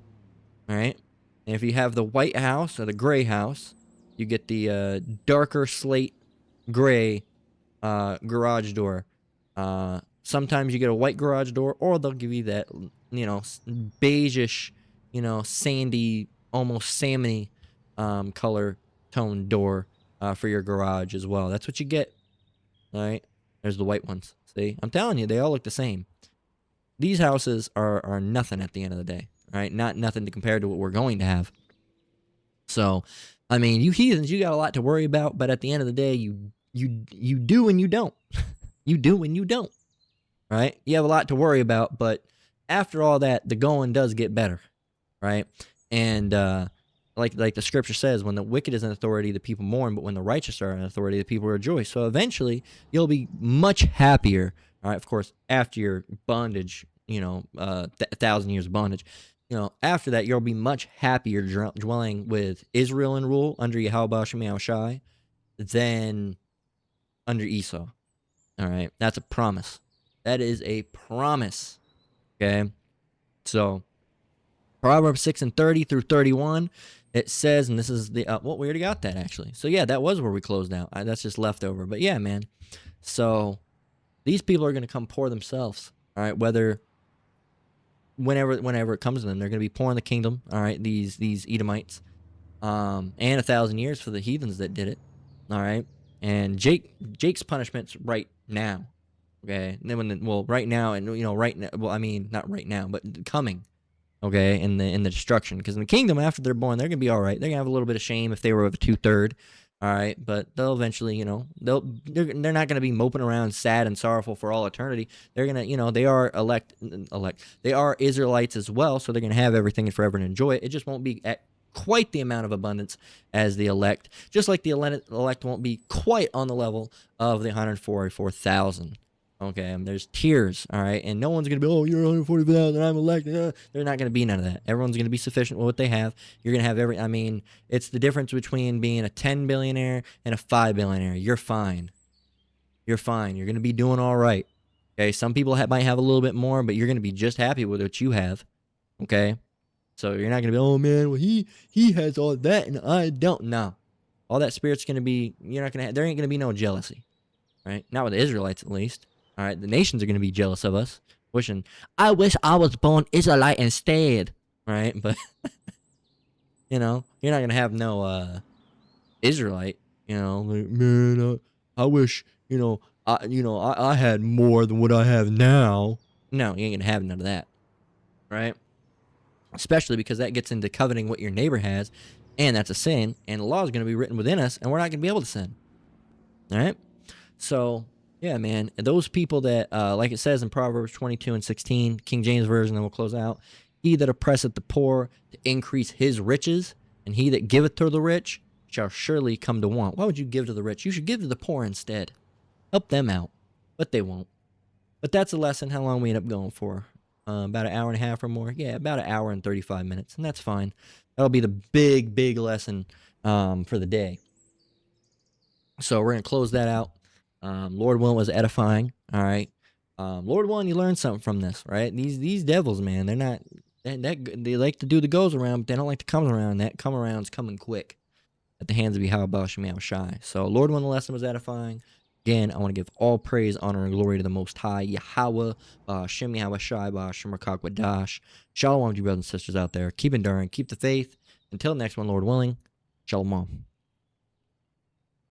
All right. And if you have the white house or the gray house, you get the darker slate gray garage door. Sometimes you get a white garage door, or they'll give you that, beigeish, sandy, almost salmony color tone door for your garage as well. That's what you get. All right. There's the white ones. See, I'm telling you, they all look the same. These houses are nothing at the end of the day. All right, not nothing to compare to what we're going to have. So, I mean, you heathens, you got a lot to worry about, but at the end of the day, you do and you don't. You do and you don't. Right? You have a lot to worry about, but after all that, the going does get better, right? And like the scripture says, when the wicked is in authority, the people mourn, but when the righteous are in authority, the people rejoice. So eventually, you'll be much happier. All right, of course, after your bondage, 1,000 years of bondage. After that, you'll be much happier dwelling with Israel in rule under Yahweh Shai than under Esau. All right, that's a promise. That is a promise. Okay, so Proverbs 6:30 through 31, it says, and this is the we already got that actually. So yeah, that was where we closed out. That's just leftover. But yeah, man. So these people are going to come pour themselves. All right, whenever it comes to them, they're going to be pouring the kingdom. All right, these Edomites, and 1,000 years for the heathens that did it. All right, and Jake's punishment's right now. Okay, and then right now, and right now. Well, I mean, not right now, but coming. Okay, in the destruction, because in the kingdom after they're born, they're gonna be all right. They're gonna have a little bit of shame if they were of a 2/3. All right, but they'll eventually, they're not gonna be moping around sad and sorrowful for all eternity. They're gonna, they are elect. They are Israelites as well, so they're gonna have everything forever and enjoy it. It just won't be at quite the amount of abundance as the elect. Just like the elect won't be quite on the level of the 144,000. Okay, and there's tiers, all right, and no one's gonna be, oh, you're 140,000, I'm elected. They're not gonna be none of that. Everyone's gonna be sufficient with what they have. You're gonna have I mean, it's the difference between being a 10 billionaire and a 5 billionaire. You're fine. You're fine. You're gonna be doing all right. Okay, some people might have a little bit more, but you're gonna be just happy with what you have. Okay, so you're not gonna be, oh man, well he has all that and I don't. No, all that spirit's gonna be. You're not gonna. There ain't gonna be no jealousy, right? Not with the Israelites, at least. All right, the nations are going to be jealous of us, I wish I was born Israelite instead, right? But, you're not going to have no Israelite, like, man, I wish, I had more than what I have now. No, you ain't going to have none of that, right? Especially because that gets into coveting what your neighbor has, and that's a sin, and the law is going to be written within us, and we're not going to be able to sin, all right? So... yeah, man. Those people that, like it says in Proverbs 22:16, King James Version, and we'll close out. He that oppresseth the poor to increase his riches, and he that giveth to the rich shall surely come to want. Why would you give to the rich? You should give to the poor instead. Help them out. But they won't. But that's a lesson. How long we end up going for? About an hour and a half or more? Yeah, about an hour and 35 minutes. And that's fine. That'll be the big, big lesson for the day. So we're going to close that out. Lord willing, was edifying. All right. Lord willing, you learn something from this, right? These devils, man, they're not they like to do the goes around, but they don't like to come around. That come around's coming quick at the hands of Yahweh Ba'ashem Yahushai. So, Lord, when the lesson was edifying, again, I want to give all praise, honor, and glory to the Most High, Yahweh, Ba'ashem Yahushai, Ba'ashem Rakak Shalom to you brothers and sisters out there. Keep enduring, keep the faith. Until next one, Lord willing, Shalom.